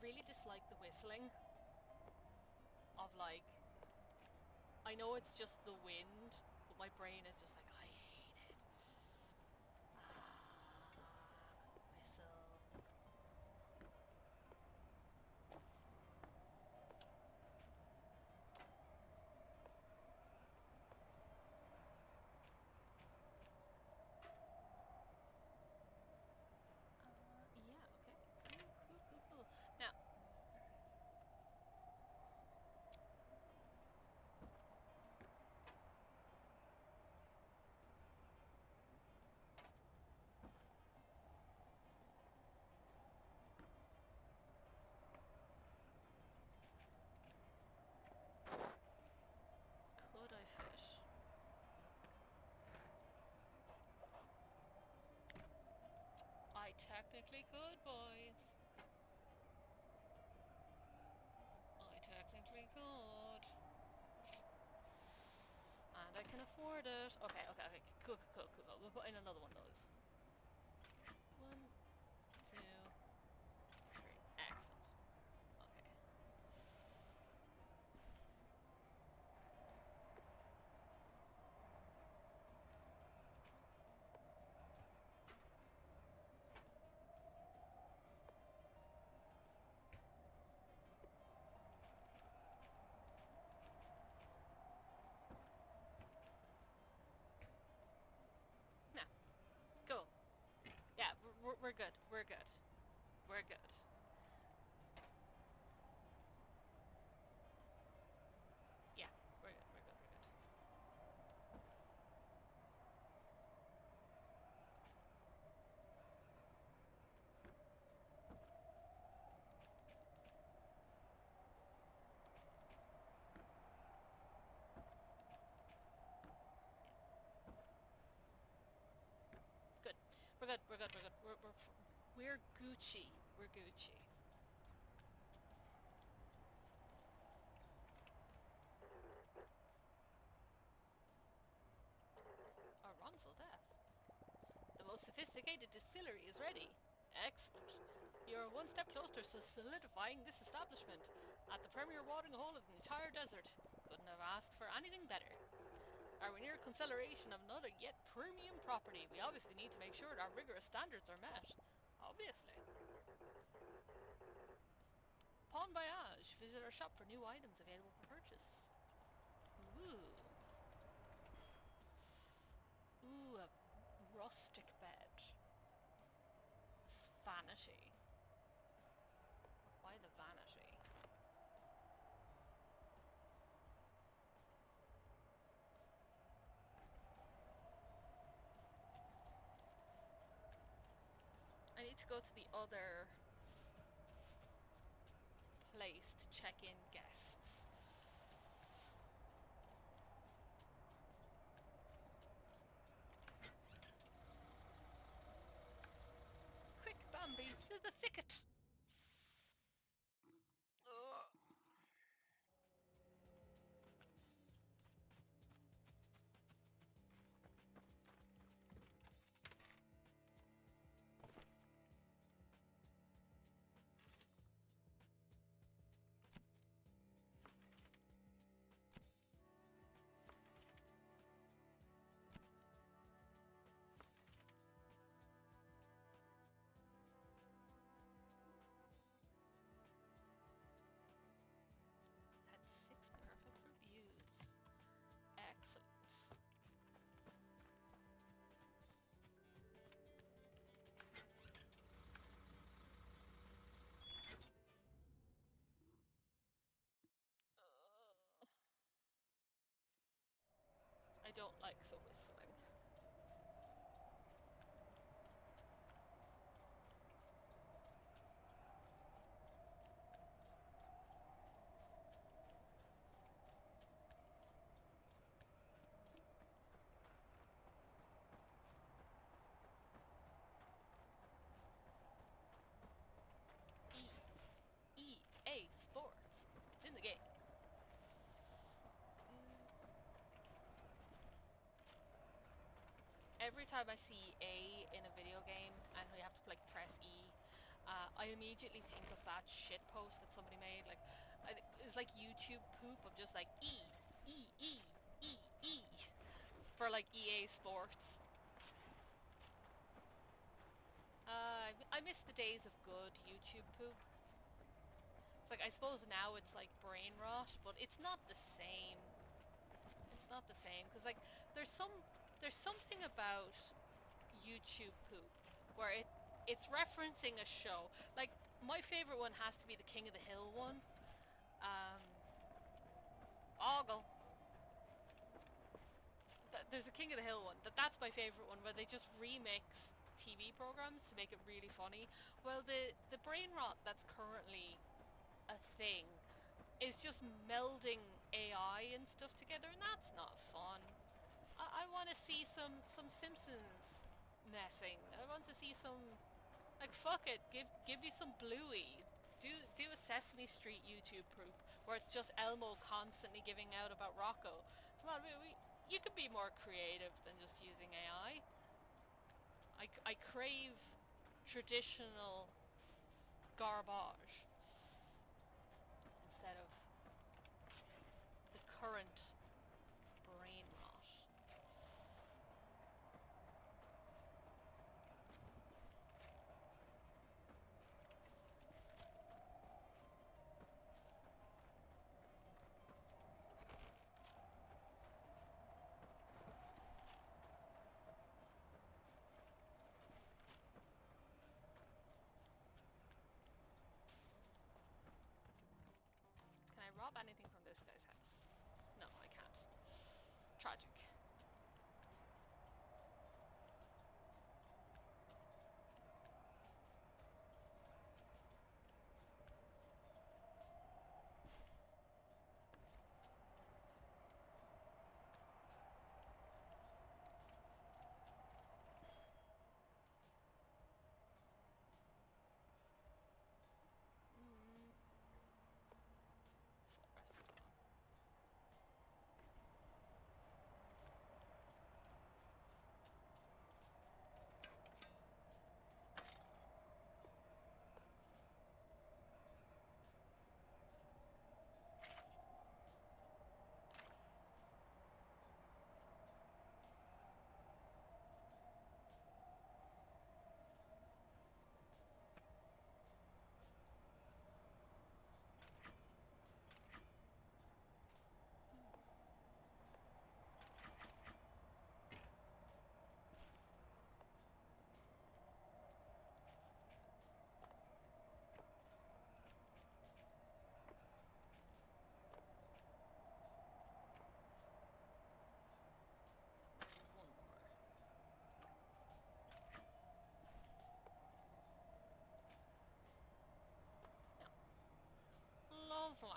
really dislike the whistling of like, I know it's just the wind, but my brain is just like, I hate it. Whistle. Yeah, okay. Cool. Now, could I fit? I technically could, boys. I technically could. And I can afford it. Okay. Cool. We'll put in another one of those. 1, 2, 3. Excellent. Okay. Now, cool. Yeah, we're good. We're good. We're good. Yeah, we're good. We're good. We're good. Good. We're good. We're good. We're good. We're Gucci. We're Gucci. A wrongful death. The most sophisticated distillery is ready. Excellent. You're one step closer to solidifying this establishment at the premier watering hole of the entire desert. Couldn't have asked for anything better. Are we near consideration of another yet premium property? We obviously need to make sure that our rigorous standards are met. Obviously. Pawn Voyage. Visit our shop for new items available for purchase. Ooh. Ooh, a rustic bed. Vanity. Why the vanity? I need to go to the other place to check in guests. Quick, Bambi, through the thicket! Ugh. Had 6 perfect reviews. Excellent. I don't like the whistling. EA Sports. It's in the game. Every time I see A in a video game and we have to like press E, I immediately think of that shit post that somebody made. Like, it was like YouTube poop of just like E for like EA Sports. I miss the days of good YouTube poop. It's like I suppose now it's like brain rot, but it's not the same. It's not the same because like there's something about YouTube poop where it's referencing a show. Like my favorite one has to be the King of the Hill one. Um, Ogle. There's a King of the Hill one. That's my favorite one where they just remix TV programs to make it really funny. Well, the brain rot that's currently a thing is just melding AI and stuff together, and that's not fun. I want to see some Simpsons messing. I want to see some like fuck it. Give me some Bluey. Do a Sesame Street YouTube group where it's just Elmo constantly giving out about Rocco. Come on, you could be more creative than just using AI. I crave traditional garbage instead of the current brain rot. Can I rob anything from this guy's house? No, I can't. Tragic. Mm, forest as well. One more. No. Lovely.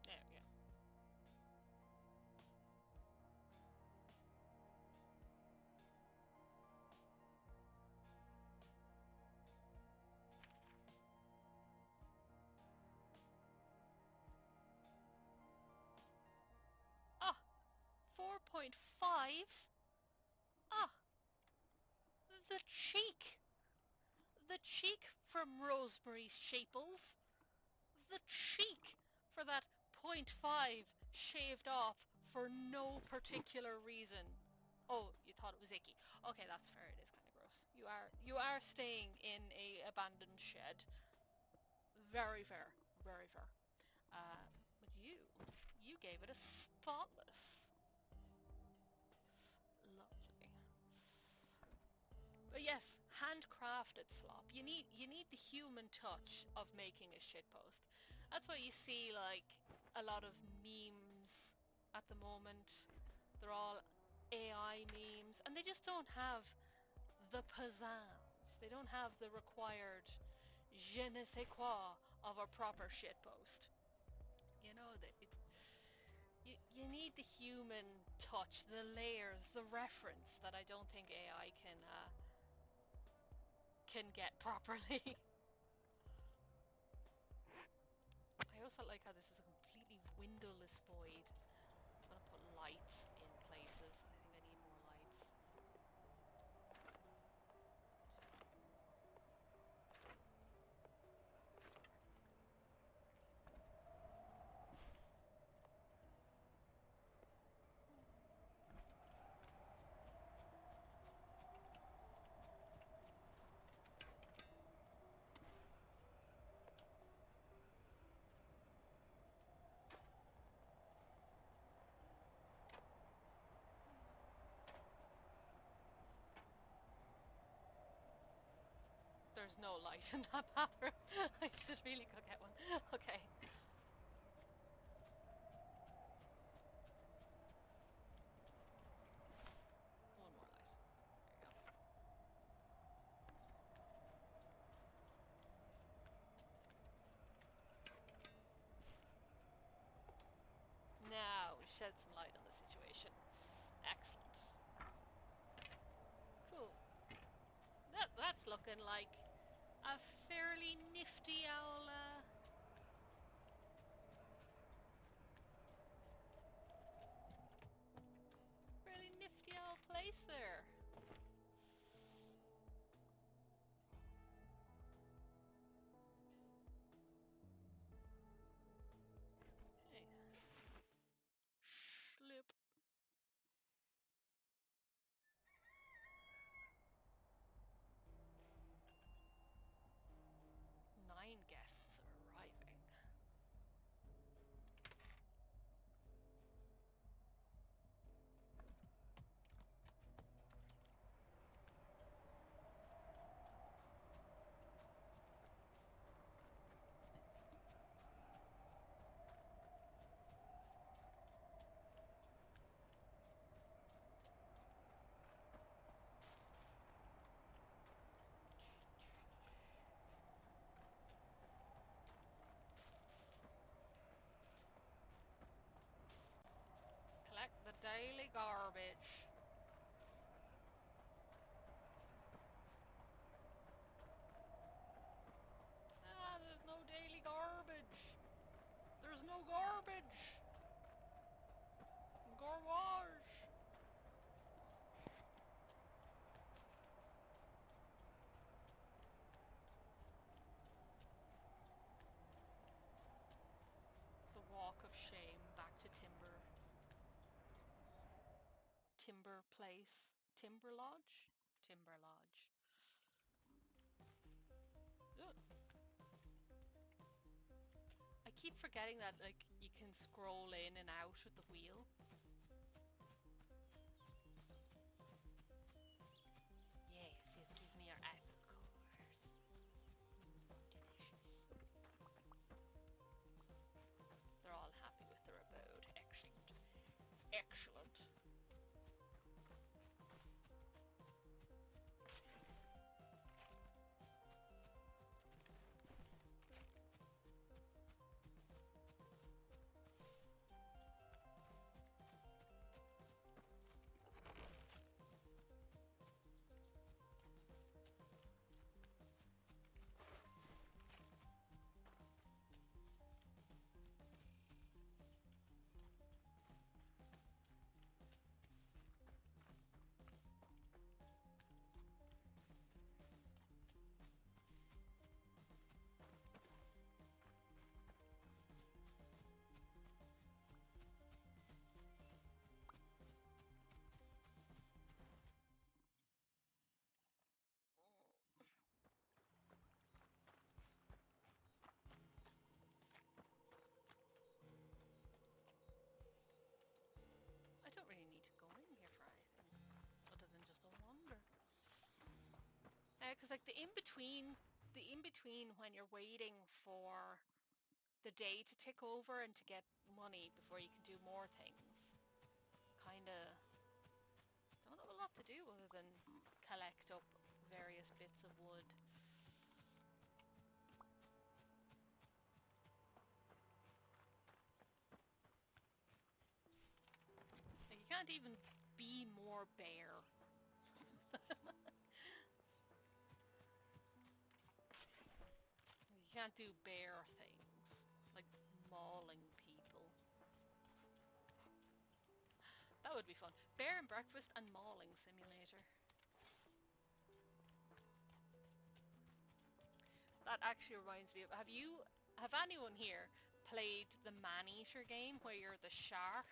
There we go. Ah, 4.5? Ah, the cheek. The cheek from Rosemary's Chapels. The cheek for that point 0.5 shaved off for no particular reason. Oh, you thought it was icky. Okay, that's fair. It is kind of gross. You are staying in a abandoned shed. Very fair. Very fair. But you gave it a spotless. Lovely. But yes, handcrafted slop. You need the human touch of making a shitpost. That's why you see like a lot of meme memes at the moment. They're all AI memes, and they just don't have the pizzazz. They don't have the required je ne sais quoi of a proper shitpost. You know, you need the human touch, the layers, the reference that I don't think AI can get properly. I also like how this is a completely windowless void. I'm gonna put lights in places. I think I need more lights. There's no light in that bathroom. I should really go get one. Okay. One more light. There you go. Now we shed some light on the situation. Excellent. Cool. That's looking like a fairly nifty owl, really nifty owl place there. Okay. Slip. 9 guests are arriving. Collect the daily garbage. Ah, there's no daily garbage. There's no garbage. Garbage. The walk of shame back to Timber Place. Timber Lodge? Timber Lodge. Ugh. I keep forgetting that, like, you can scroll in and out with the wheel. Yes, give me your apple cores. Delicious. They're all happy with their abode. Excellent. Excellent. I don't really need to go in here for anything other than just a wander. Because like the in between when you're waiting for the day to tick over and to get money before you can do more things. Kinda don't have a lot to do other than collect up various bits of wood. Like, you can't even be more bare. You can't do bear things, like mauling people. That would be fun. Bear and breakfast and mauling simulator. That actually reminds me of, have anyone here played the man-eater game where you're the shark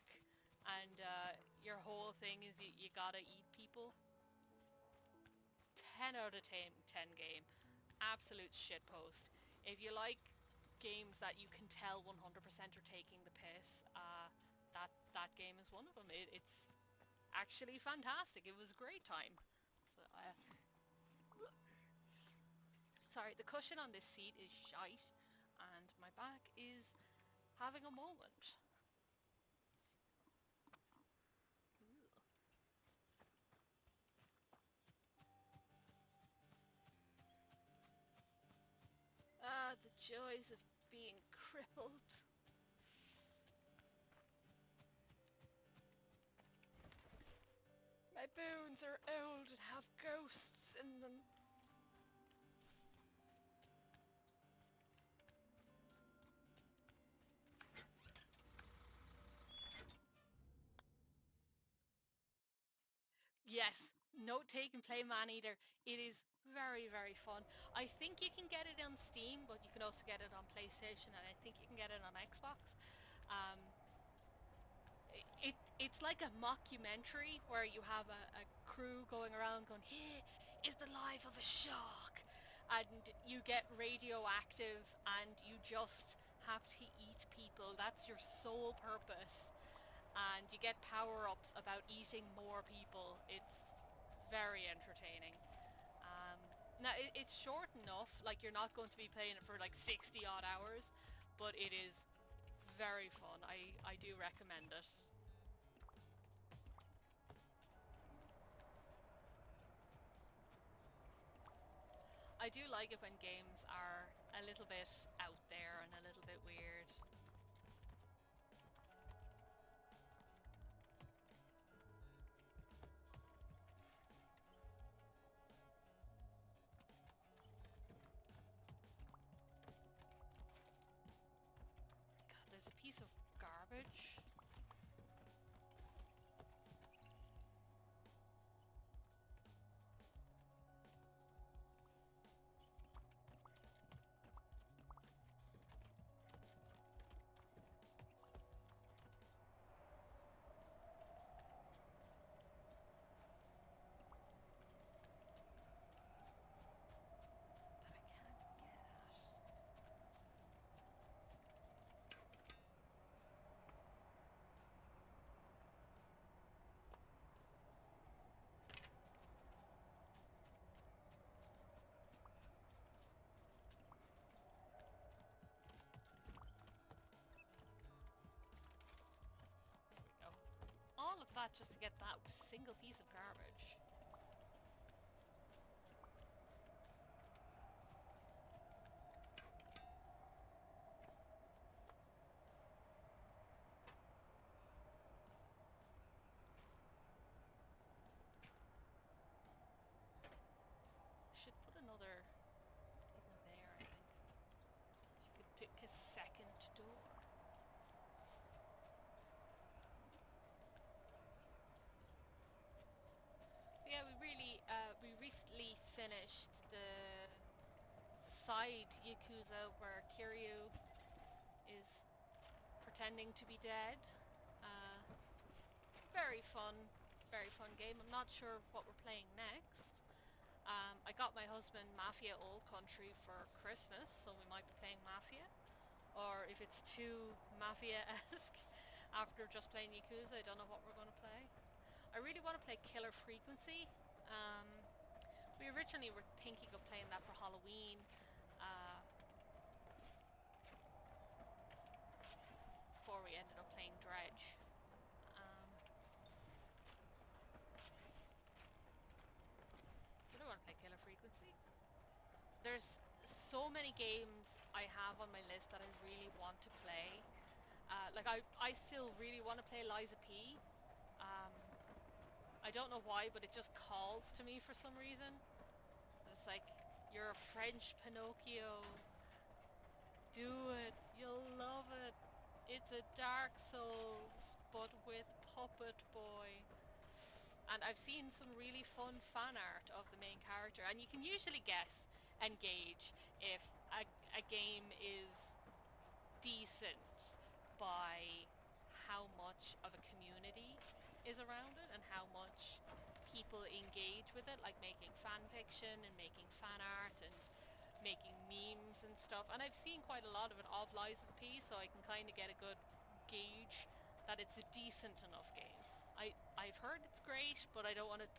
and your whole thing is you gotta eat people? 10 out of 10 game. Absolute shitpost. If you like games that you can tell 100% are taking the piss, that game is one of them. It's actually fantastic. It was a great time. So, sorry, the cushion on this seat is shite, and my back is having a moment. Ah, the joys of being crippled. My bones are old and have ghosts in them. Yes, note take and play Maneater. It is very, very fun. I think you can get it on Steam, but you can also get it on PlayStation, and I think you can get it on Xbox. Um, it's like a mockumentary where you have a crew going around going, here is the life of a shark, and you get radioactive and you just have to eat people. That's your sole purpose. And you get power-ups about eating more people. It's very entertaining. Um, Now, it's short enough, like you're not going to be playing it for like 60 odd hours, but it is very fun. I do recommend it. I do like it when games are a little bit out there and a little bit weird. God, there's a piece of garbage. That I can't get at. There we go. All of that just to get that single piece of garbage. Should put another thing there, I think. You could pick a second door. Yeah, we recently finished the side Yakuza where Kiryu is pretending to be dead. Uh, very fun game. I'm not sure what we're playing next. I got my husband Mafia Old Country for Christmas, so we might be playing Mafia. Or if it's too Mafia-esque after just playing Yakuza, I don't know what we're going to play. I really want to play Killer Frequency. Um, we originally were thinking of playing that for Halloween. Uh, consistency. There's so many games I have on my list that I really want to play. Like I still really want to play Liza P. Um, I don't know why, but it just calls to me for some reason. It's like, you're a French Pinocchio. Do it. You'll love it. It's a Dark Souls, but with Puppet Boy. And I've seen some really fun fan art of the main character, and you can usually guess and gauge if a game is decent by how much of a community is around it and how much people engage with it, like making fan fiction and making fan art and making memes and stuff. And I've seen quite a lot of it of Lies of P, so I can kind of get a good gauge that it's a decent enough game. I've heard it's great, but I don't want to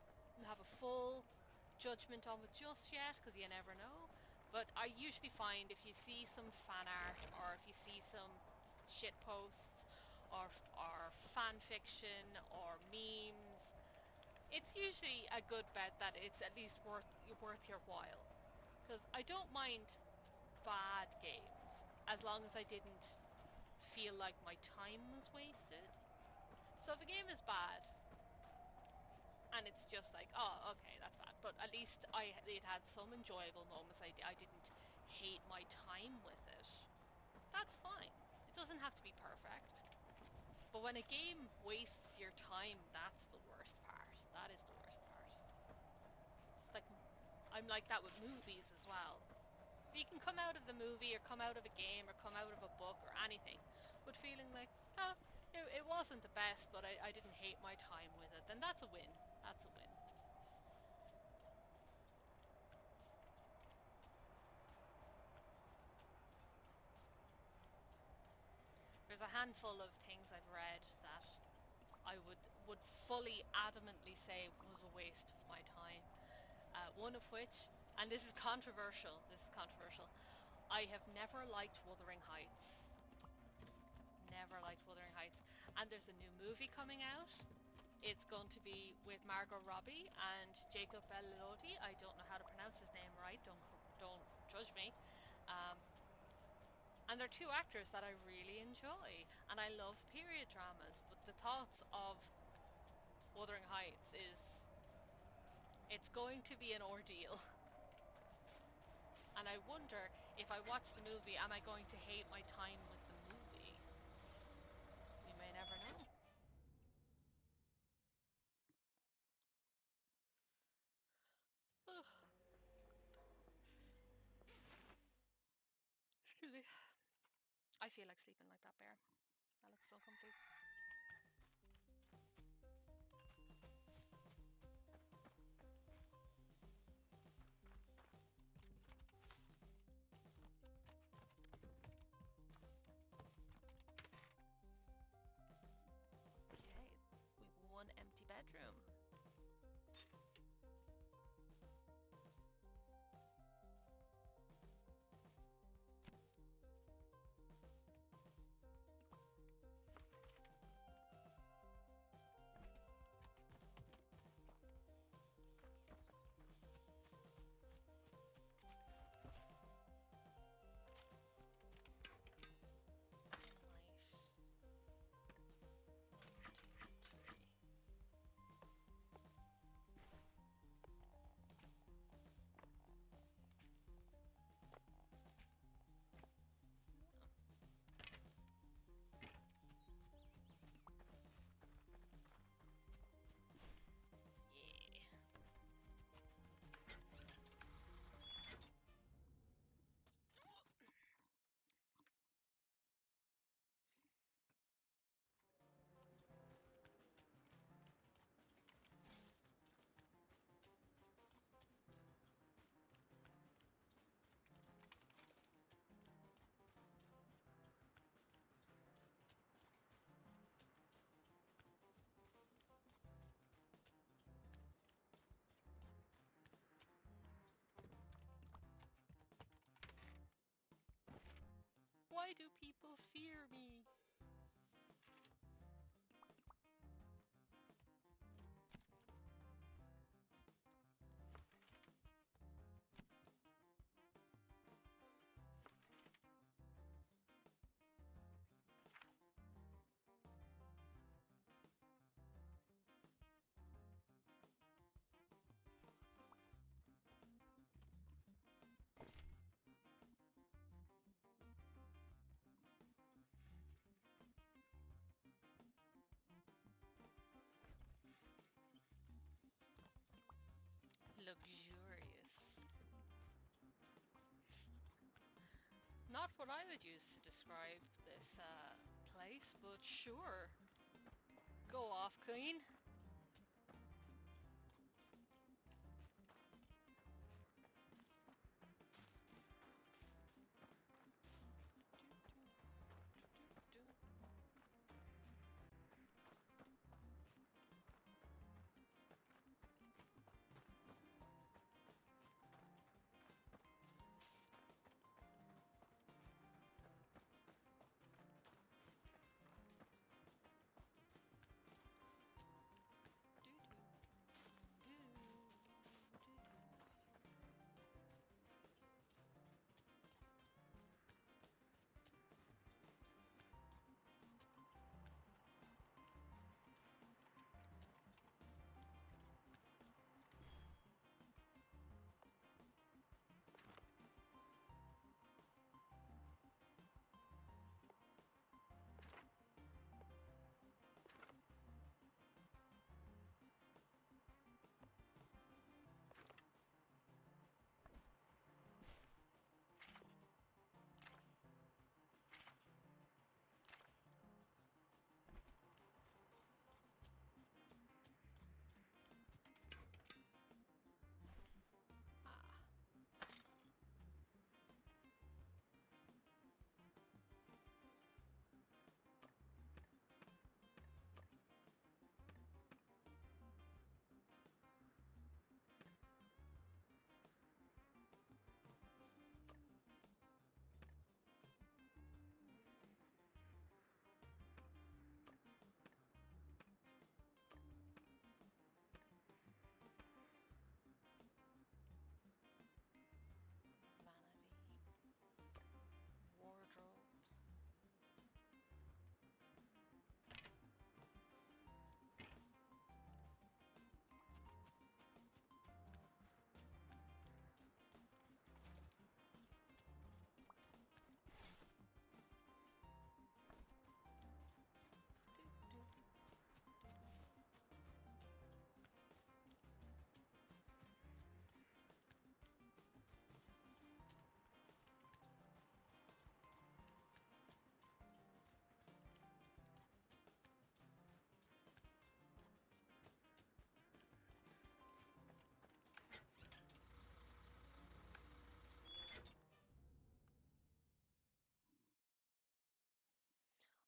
have a full judgment on it just yet because you never know. But I usually find if you see some fan art or if you see some shit posts or fan fiction or memes, it's usually a good bet that it's at least worth your while. Because I don't mind bad games as long as I didn't feel like my time was wasted. So if a game is bad and it's just like, oh, okay, that's bad, but at least it had some enjoyable moments. I didn't hate my time with it. That's fine. It doesn't have to be perfect. But when a game wastes your time, that's the worst part. That is the worst part. It's like, I'm like that with movies as well. You can come out of the movie or come out of a game or come out of a book or anything with feeling like, oh, it wasn't the best, but I didn't hate my time with it. Then that's a win. That's a win. There's a handful of things I've read that I would fully adamantly say was a waste of my time. One of which, and this is controversial, I have never liked Wuthering Heights. Never liked Wuthering Heights. And there's a new movie coming out. It's going to be with Margot Robbie and Jacob Elordi. I don't know how to pronounce his name right. Don't judge me. Um, and they're two actors that I really enjoy, and I love period dramas. But the thoughts of Wuthering Heights is it's going to be an ordeal. And I wonder if I watch the movie, am I going to hate my time with the movie? You may never know. Excuse me. I feel like sleeping like that bear. That looks so comfy. Okay, we've one empty bedroom. Nice. One, two, three. Yeah. Why do people fear me? I would use to describe this place, but sure. Go off, Queen. Ah. Vanity. Wardrobes.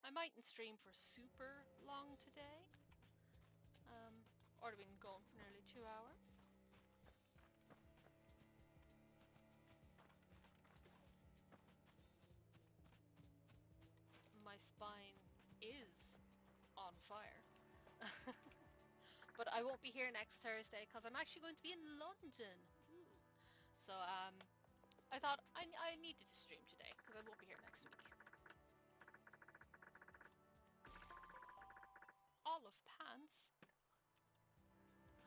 I mightn't stream for super long today. Already been going for nearly 2 hours. My spine is on fire. But I won't be here next Thursday because I'm actually going to be in London. Ooh. So I thought I needed to stream today because I won't be here next week. Olive pants?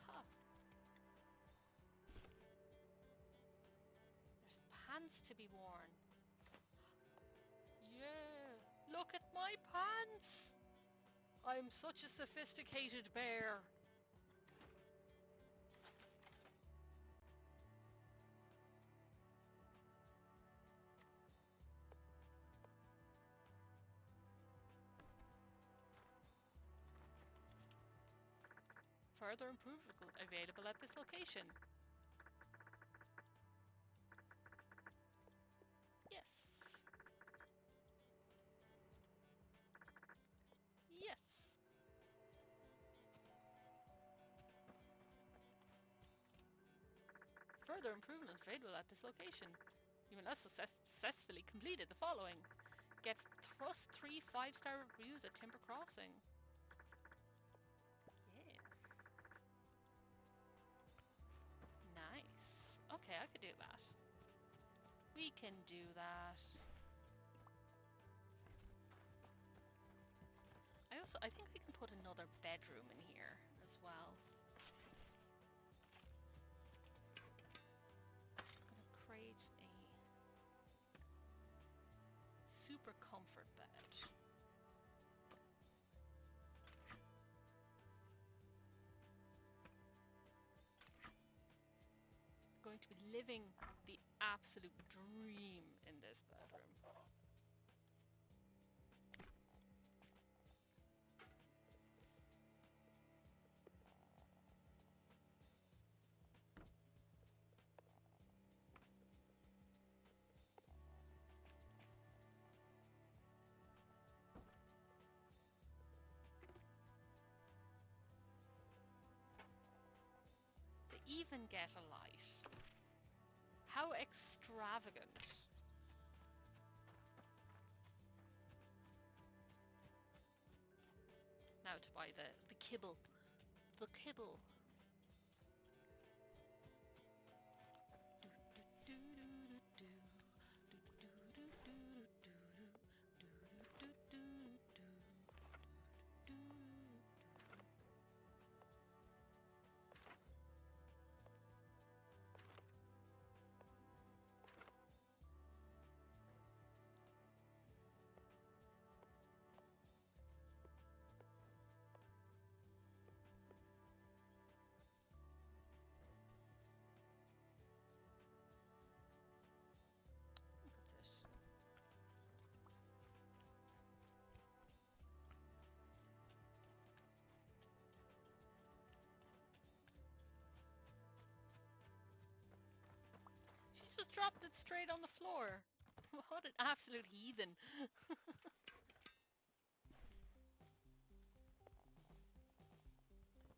Huh. There's pants to be worn. Yeah, look at my pants! I'm such a sophisticated bear. Further improvement available at this location. Yes. Yes. Further improvement available at this location. You must have successfully completed the following. Get thrust 3 5-star reviews at Timber Crossing. Yes. Nice. Okay, I could do that. We can do that. I think we can put another bedroom in here as well. I'm gonna create a super comfort bed. Going to be living the absolute dream in this bedroom. even get a light? How extravagant. Now to buy the kibble. The kibble. That's it. She just dropped it straight on the floor. What an absolute heathen.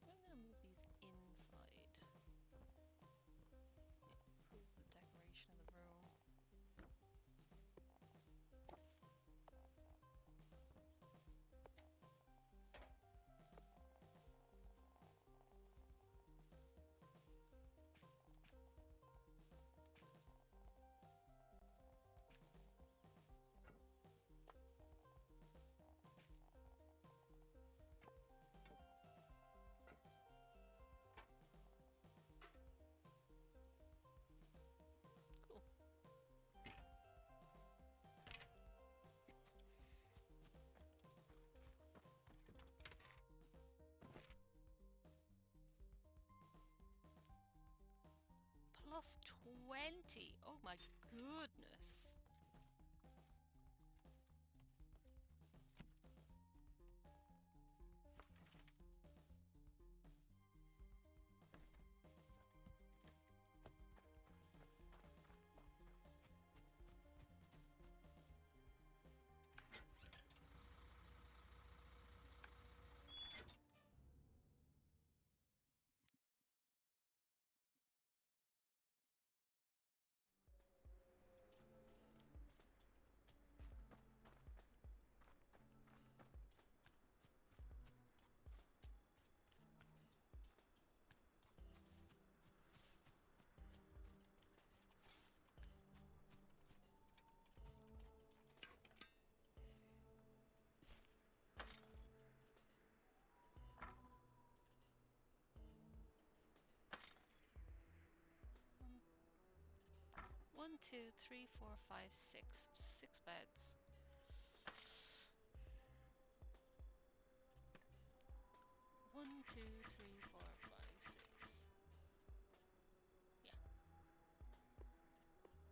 I'm gonna move these inside. Improve the decoration of the room. Cool. Plus 20. Oh my goodness. One, two, three, four, five, six. 6 beds. One, two, three, four, five, six. Yeah.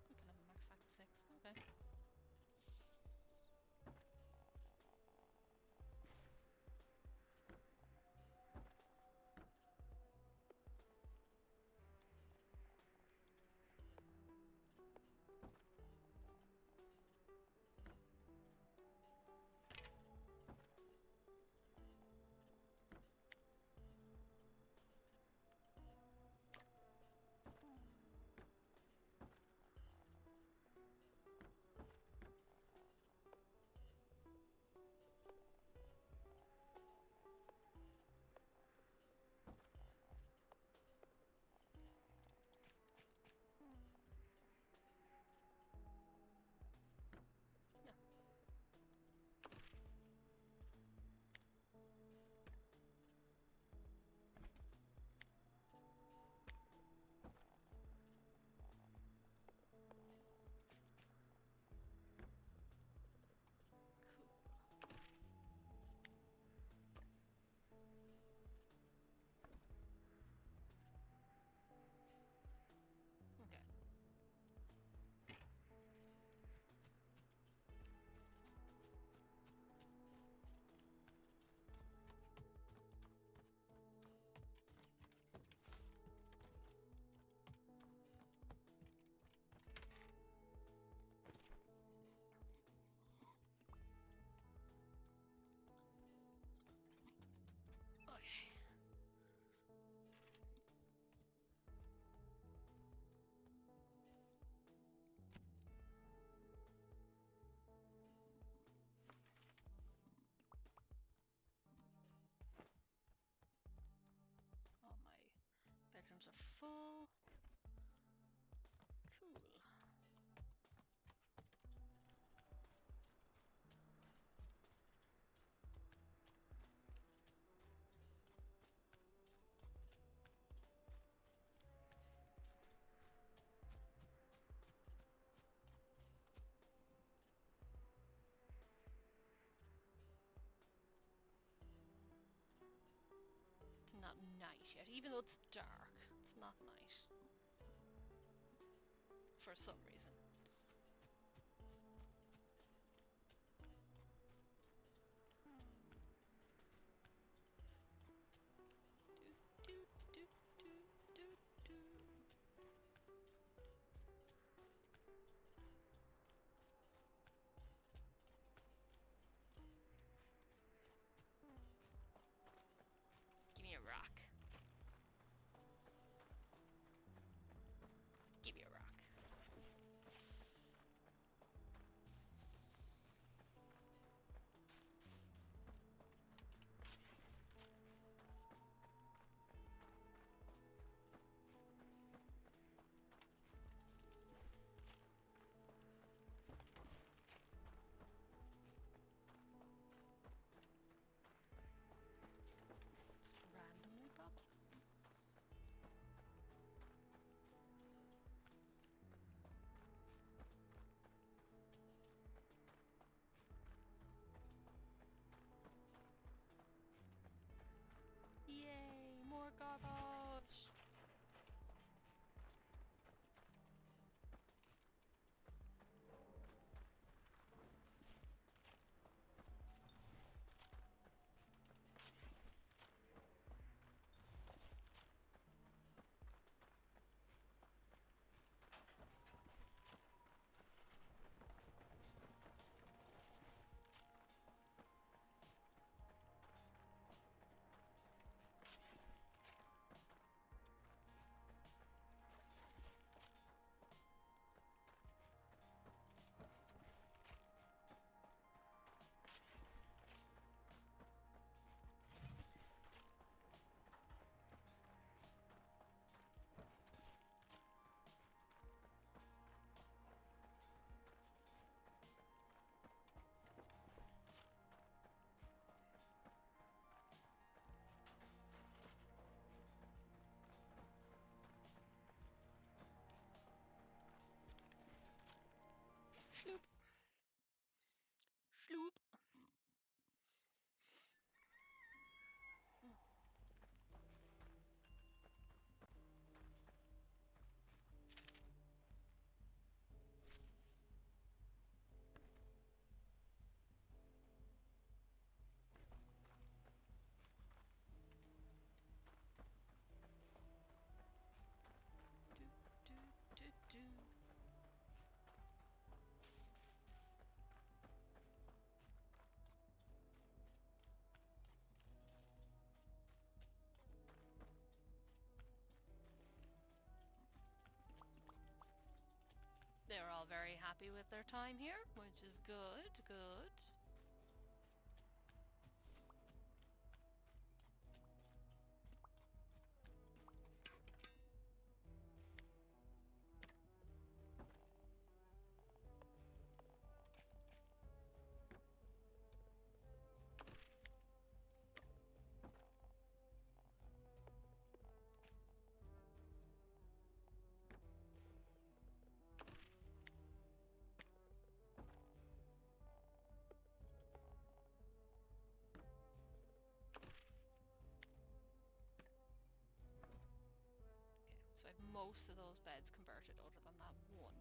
We can have a max size 6. Okay. arms are full. Cool. It's not night yet, even though it's dark. It's not night. For some reason. Do, do, do, do, do. Give me a rock. Give me a rock. Just randomly pops up. Yay, more garbage! Schloop. Schloop. Do, do, do, do. They're all very happy with their time here, which is good, good. So I have most of those beds converted other than that one.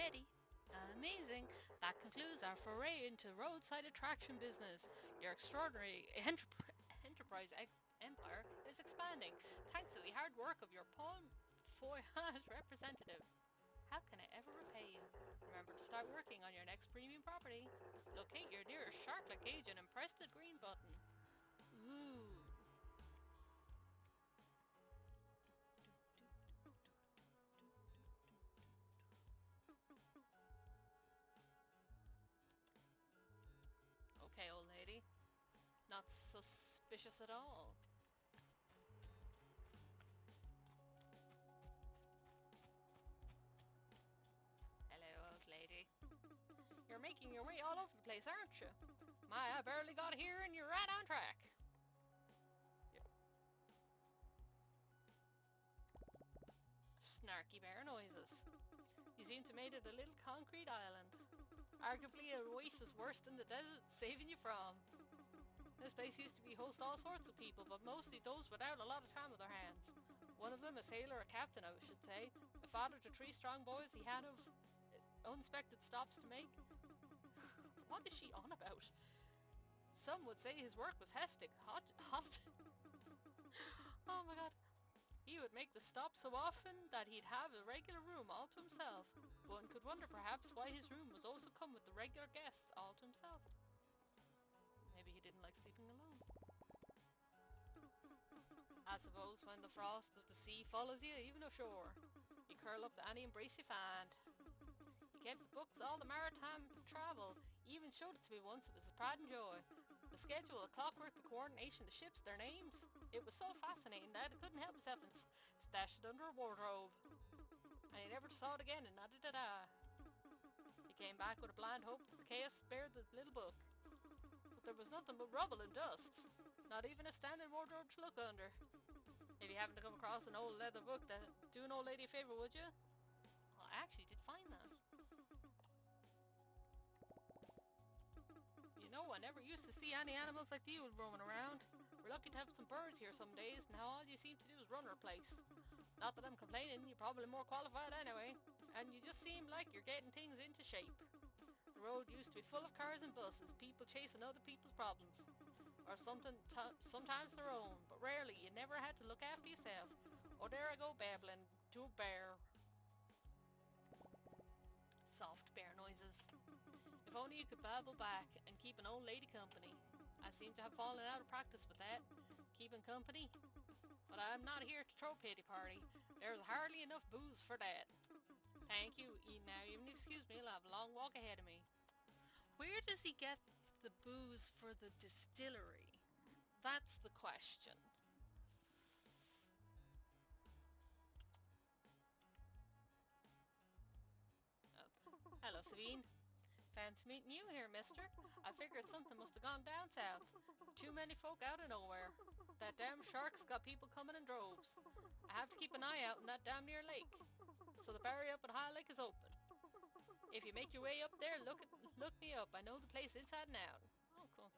ready. Amazing. That concludes our foray into roadside attraction business. Your extraordinary enterprise empire is expanding thanks to the hard work of your Paul Foyage representative. How can I ever repay you? Remember to start working on your next premium property. Locate your nearest shark-like agent and press the green button. Ooh. Okay, old lady. Not suspicious at all. Hello, old lady. You're making your way all over the place, aren't you? My, I barely got here and you're right on track. Yep. Snarky bear noises. You seem to have made it a little concrete island. Arguably an oasis worse than the desert saving you from. This place used to be host all sorts of people, but mostly those without a lot of time on their hands. One of them a sailor, a captain I should say, a father to 3 strong boys he had of unexpected stops to make. What is she on about? Some would say his work was hectic. Oh my god. He would make the stop so often that he'd have a regular room all to himself. One could wonder perhaps why his room was also come with the regular guests all to himself. Maybe he didn't like sleeping alone. I suppose when the frost of the sea follows you even ashore, you curl up to any embrace you find. He kept the books, all the maritime travel. He even showed it to me once. It was a pride and joy. The schedule, the clockwork, the coordination, the ships, their names. It was so fascinating that I couldn't help myself and stashed it under a wardrobe. And he never saw it again, and neither did I. He came back with a blind hope that the chaos spared the little book. But there was nothing but rubble and dust. Not even a standing wardrobe to look under. If you happen to come across an old leather book, that do an old lady a favour, would you? Well, I actually did find that. You know, I never used to see any animals like you roaming around. We're lucky to have some birds here some days, and now all you seem to do is run our place. Not that I'm complaining, you're probably more qualified anyway. And you just seem like you're getting things into shape. The road used to be full of cars and buses, people chasing other people's problems. Or sometimes their own, but rarely. You never had to look after yourself. Oh, there I go babbling to a bear. Soft bear noises. If only you could babble back and keep an old lady company. I seem to have fallen out of practice with that, keeping company. But I'm not here to throw a pity party. There's hardly enough booze for that. Thank you. Now, even excuse me, I'll have a long walk ahead of me. Where does he get the booze for the distillery? That's the question. Hello, Sabine. Fancy meeting you here, mister. I figured something must have gone down south. Too many folk out of nowhere. That damn shark's got people coming in droves. I have to keep an eye out on that damn near lake. So the barrier up at High Lake is open. If you make your way up there, look me up. I know the place inside and out. Oh, cool.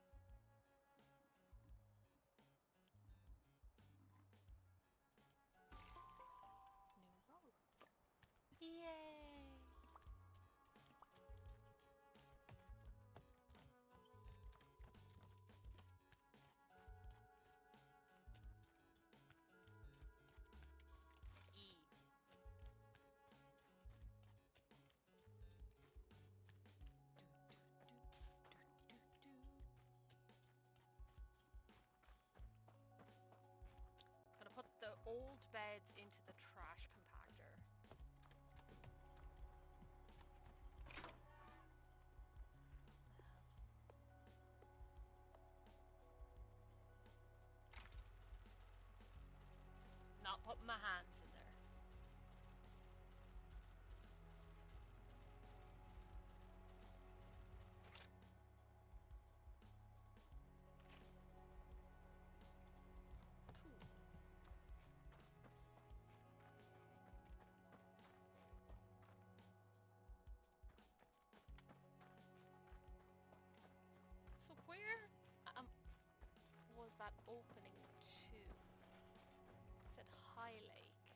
New roads. Yay! Gonna put the old beds into the trash compactor. Not putting my hands in there. So where was that opening to? It said High Lake.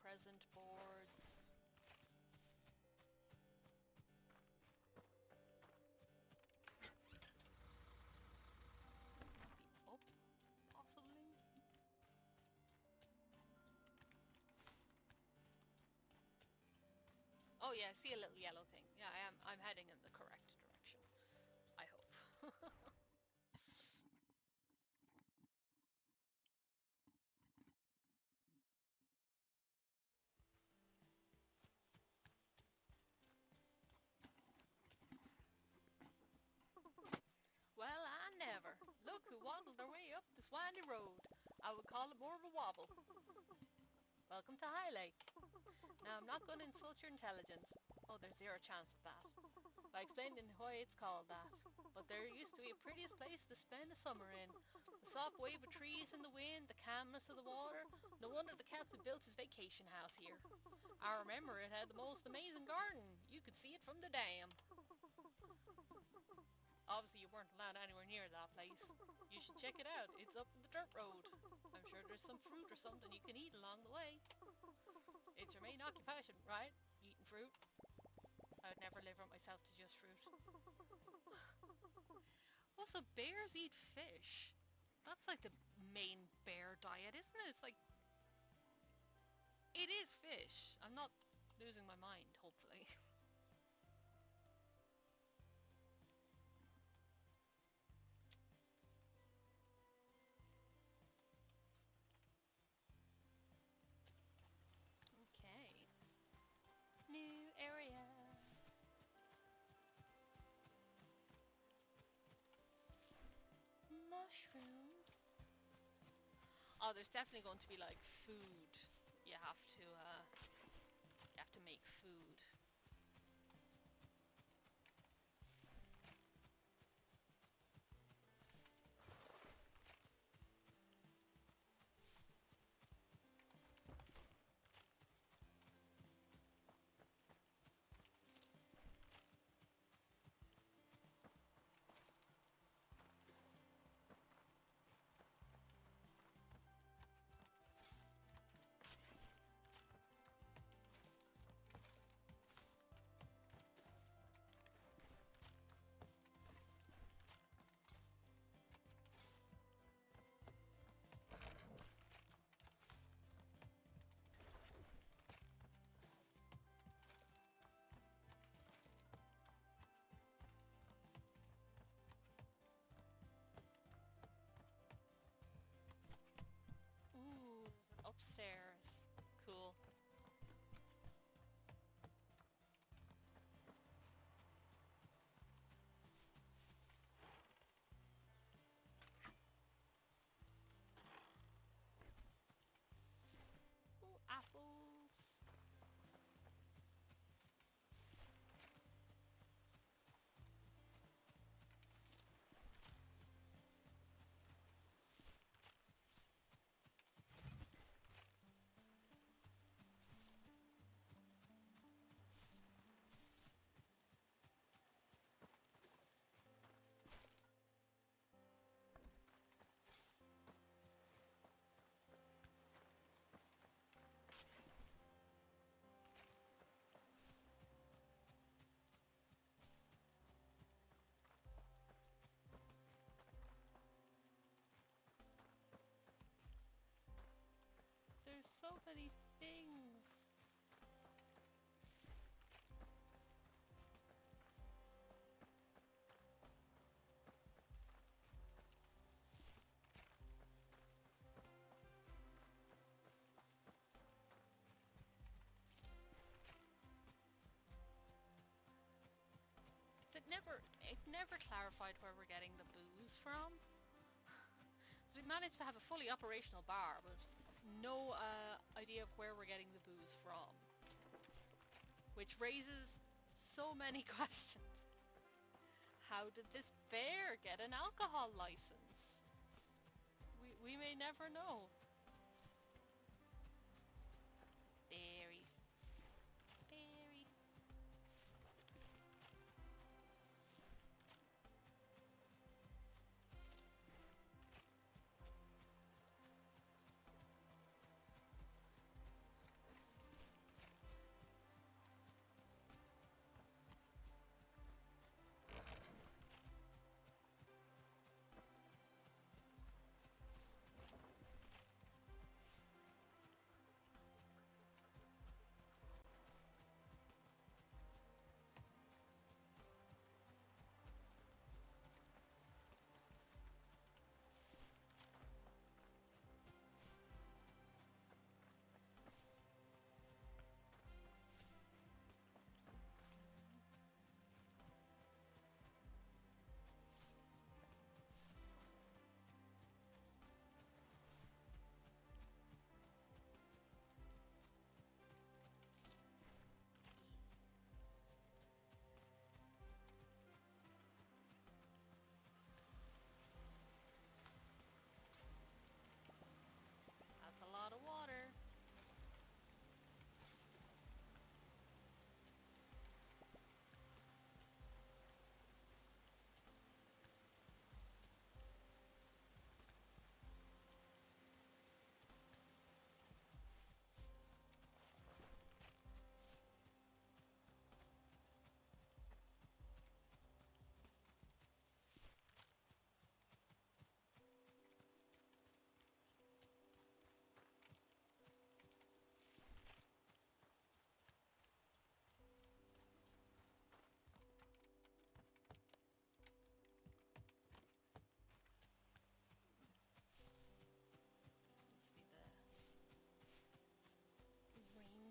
present boards. Might be up, possibly. Oh yeah, I see a little yellow thing. Yeah, I'm heading in the correct direction. I hope. Well, I never. Look who waddled their way up this windy road. I would call it more of a wobble. Welcome to High Lake. Now, I'm not going to insult your intelligence. Oh, there's zero chance of that. By explaining why it's called that. But there used to be a prettiest place to spend a summer in. The soft wave of trees in the wind, the calmness of the water. No wonder the captain built his vacation house here. I remember it had the most amazing garden. You could see it from the dam. Obviously, you weren't allowed anywhere near that place. You should check it out. It's up the dirt road. I'm sure there's some fruit or something you can eat along the way. It's your main occupation, right? Eating fruit. I would never limit myself to just fruit. Also, bears eat fish. That's like the main bear diet, isn't it? It's like... It is fish. I'm not losing my mind, hopefully. Okay. New area. Mushrooms. Oh, there's definitely going to be like food. You have to make food. Ooh, there's an upstairs. Cool. Ooh, apples. There's so many things. It never clarified where we're getting the booze from. So we managed to have a fully operational bar, but no idea of where we're getting the booze from. Which raises so many questions. How did this bear get an alcohol license? We may never know. Berries. Berries.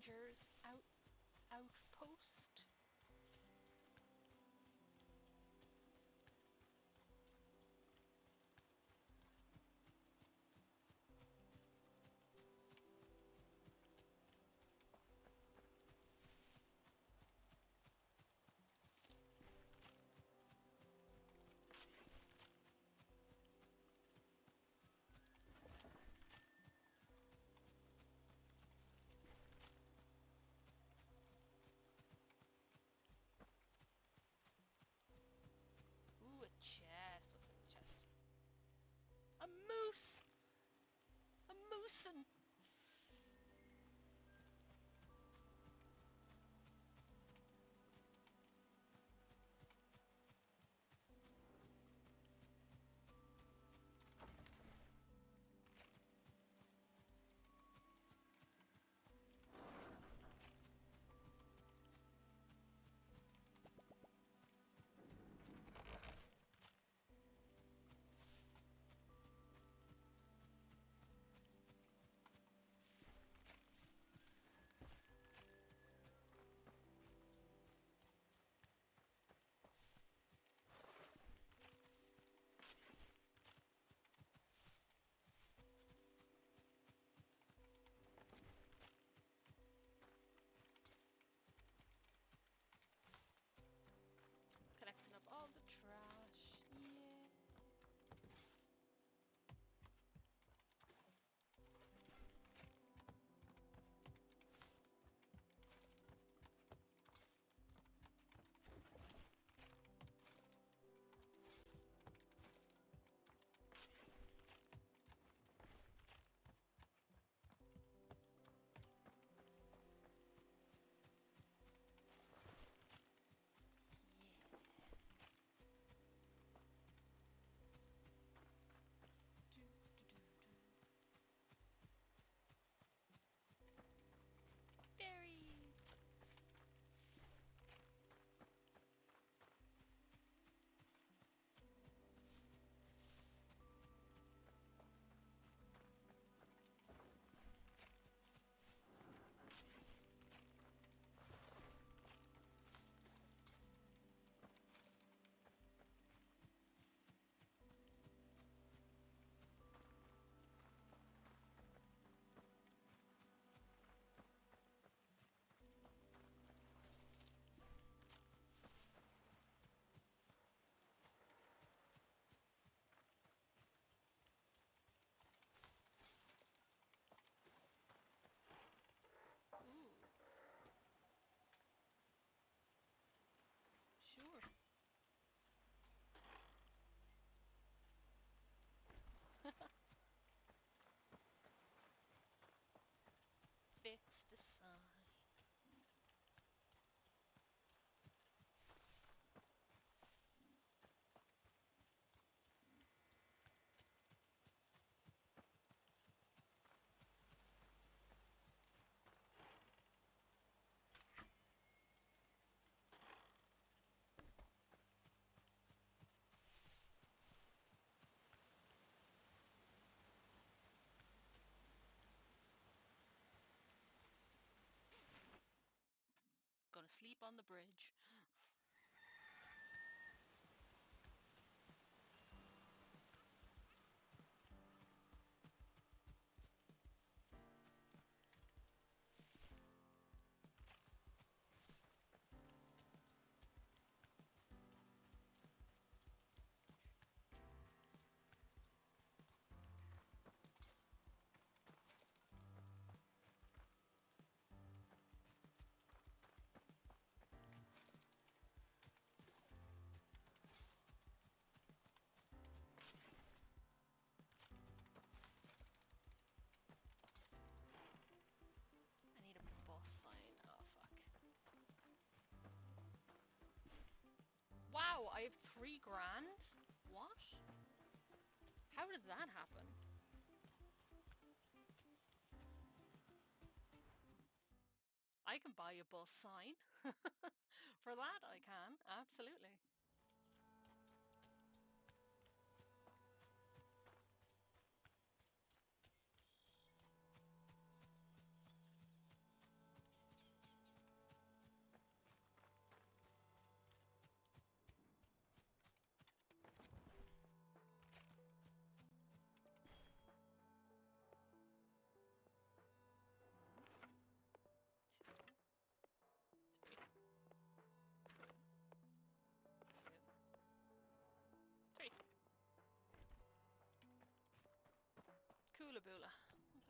Rangers outpost. Ooh, a chest. What's in the chest? A moose! A moosin'! Collecting up all the trash. Yeah. Berries! Ooh, sure. Fix the sign. Gonna sleep on the bridge. I need a bus sign. Oh, fuck. Wow, I have 3 grand? What? How did that happen? I can buy a bus sign. For that I can, absolutely. Bula. Okay.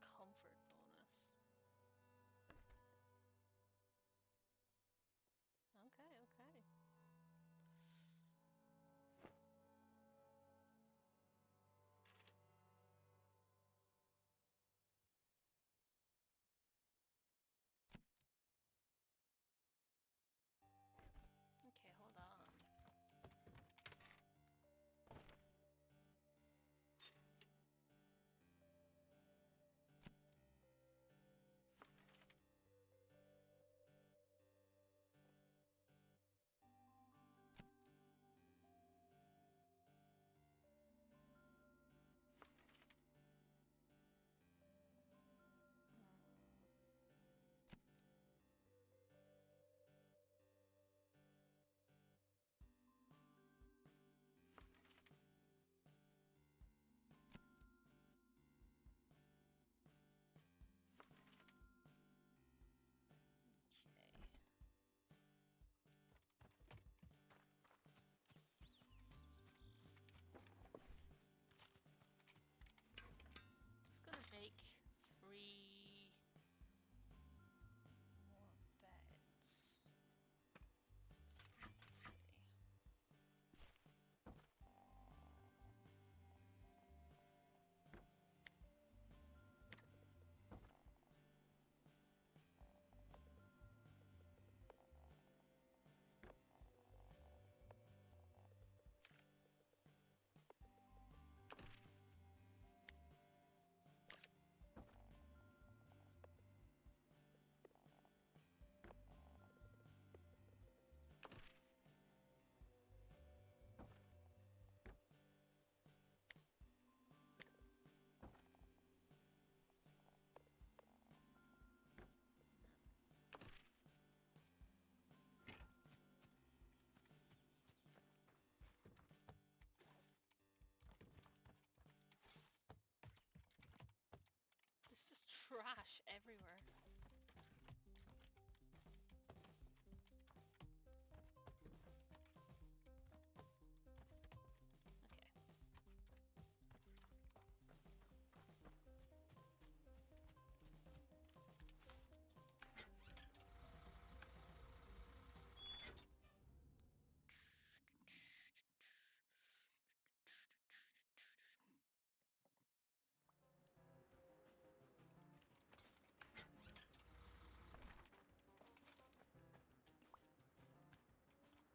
Comfort bonus. Okay, okay. Okay, hold on. Okay. Just gonna make 3 more beds. 3. There's just trash everywhere. Okay.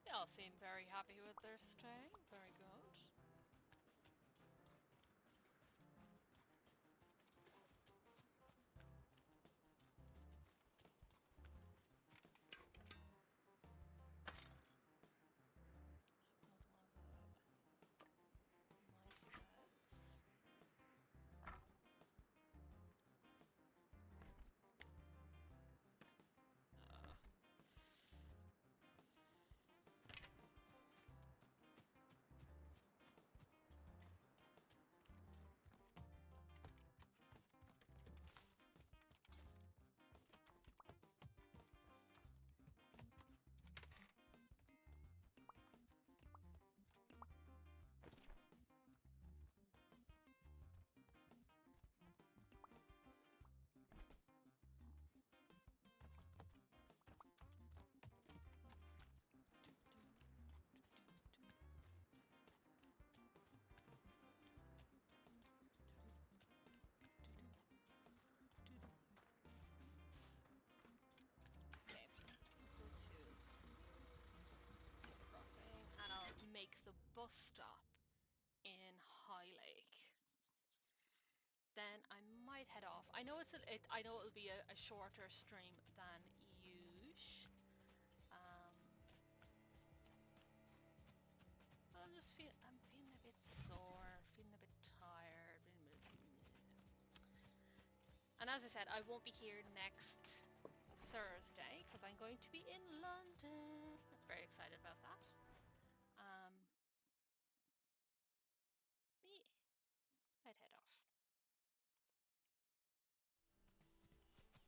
They all seem very happy with their stay. Very good. Another one of the nice beds. Uh, okay, so go to the crossing, and I'll make the bus stop in High Lake. Then I might head off. I know I know it'll be a shorter stream than usual. But I'm feeling a bit sore, feeling a bit tired. And as I said, I won't be here next Thursday because I'm going to be in London. Very excited about that. Me, I'd head off.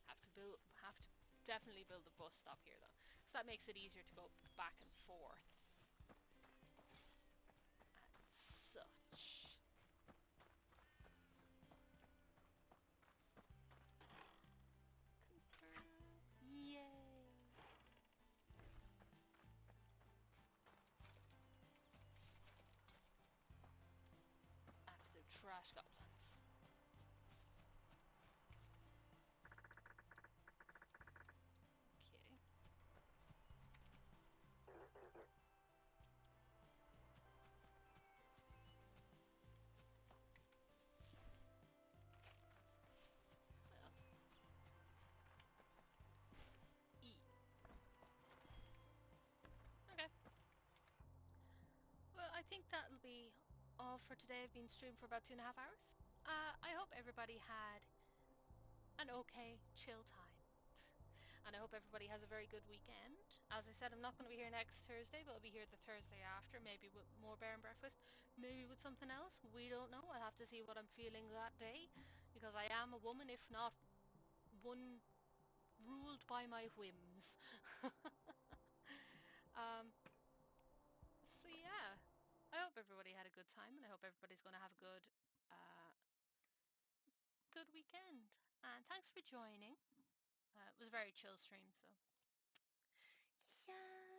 Have to definitely build the bus stop here though, because that makes it easier to go back and forth and such. Yay! Absolute trash goblins. Okay. Well, E. Okay. Well, I think that'll be all for today. I've been streaming for about 2.5 hours. I hope everybody had an okay, chill time. And I hope everybody has a very good weekend. As I said, I'm not going to be here next Thursday, but I'll be here the Thursday after, maybe with more Bear and Breakfast, maybe with something else. We don't know. I'll have to see what I'm feeling that day, because I am a woman, if not one ruled by my whims. um, so yeah, I hope everybody had a good time, and I hope everybody's going to have a good weekend. And thanks for joining. It was a very chill stream, so yeah.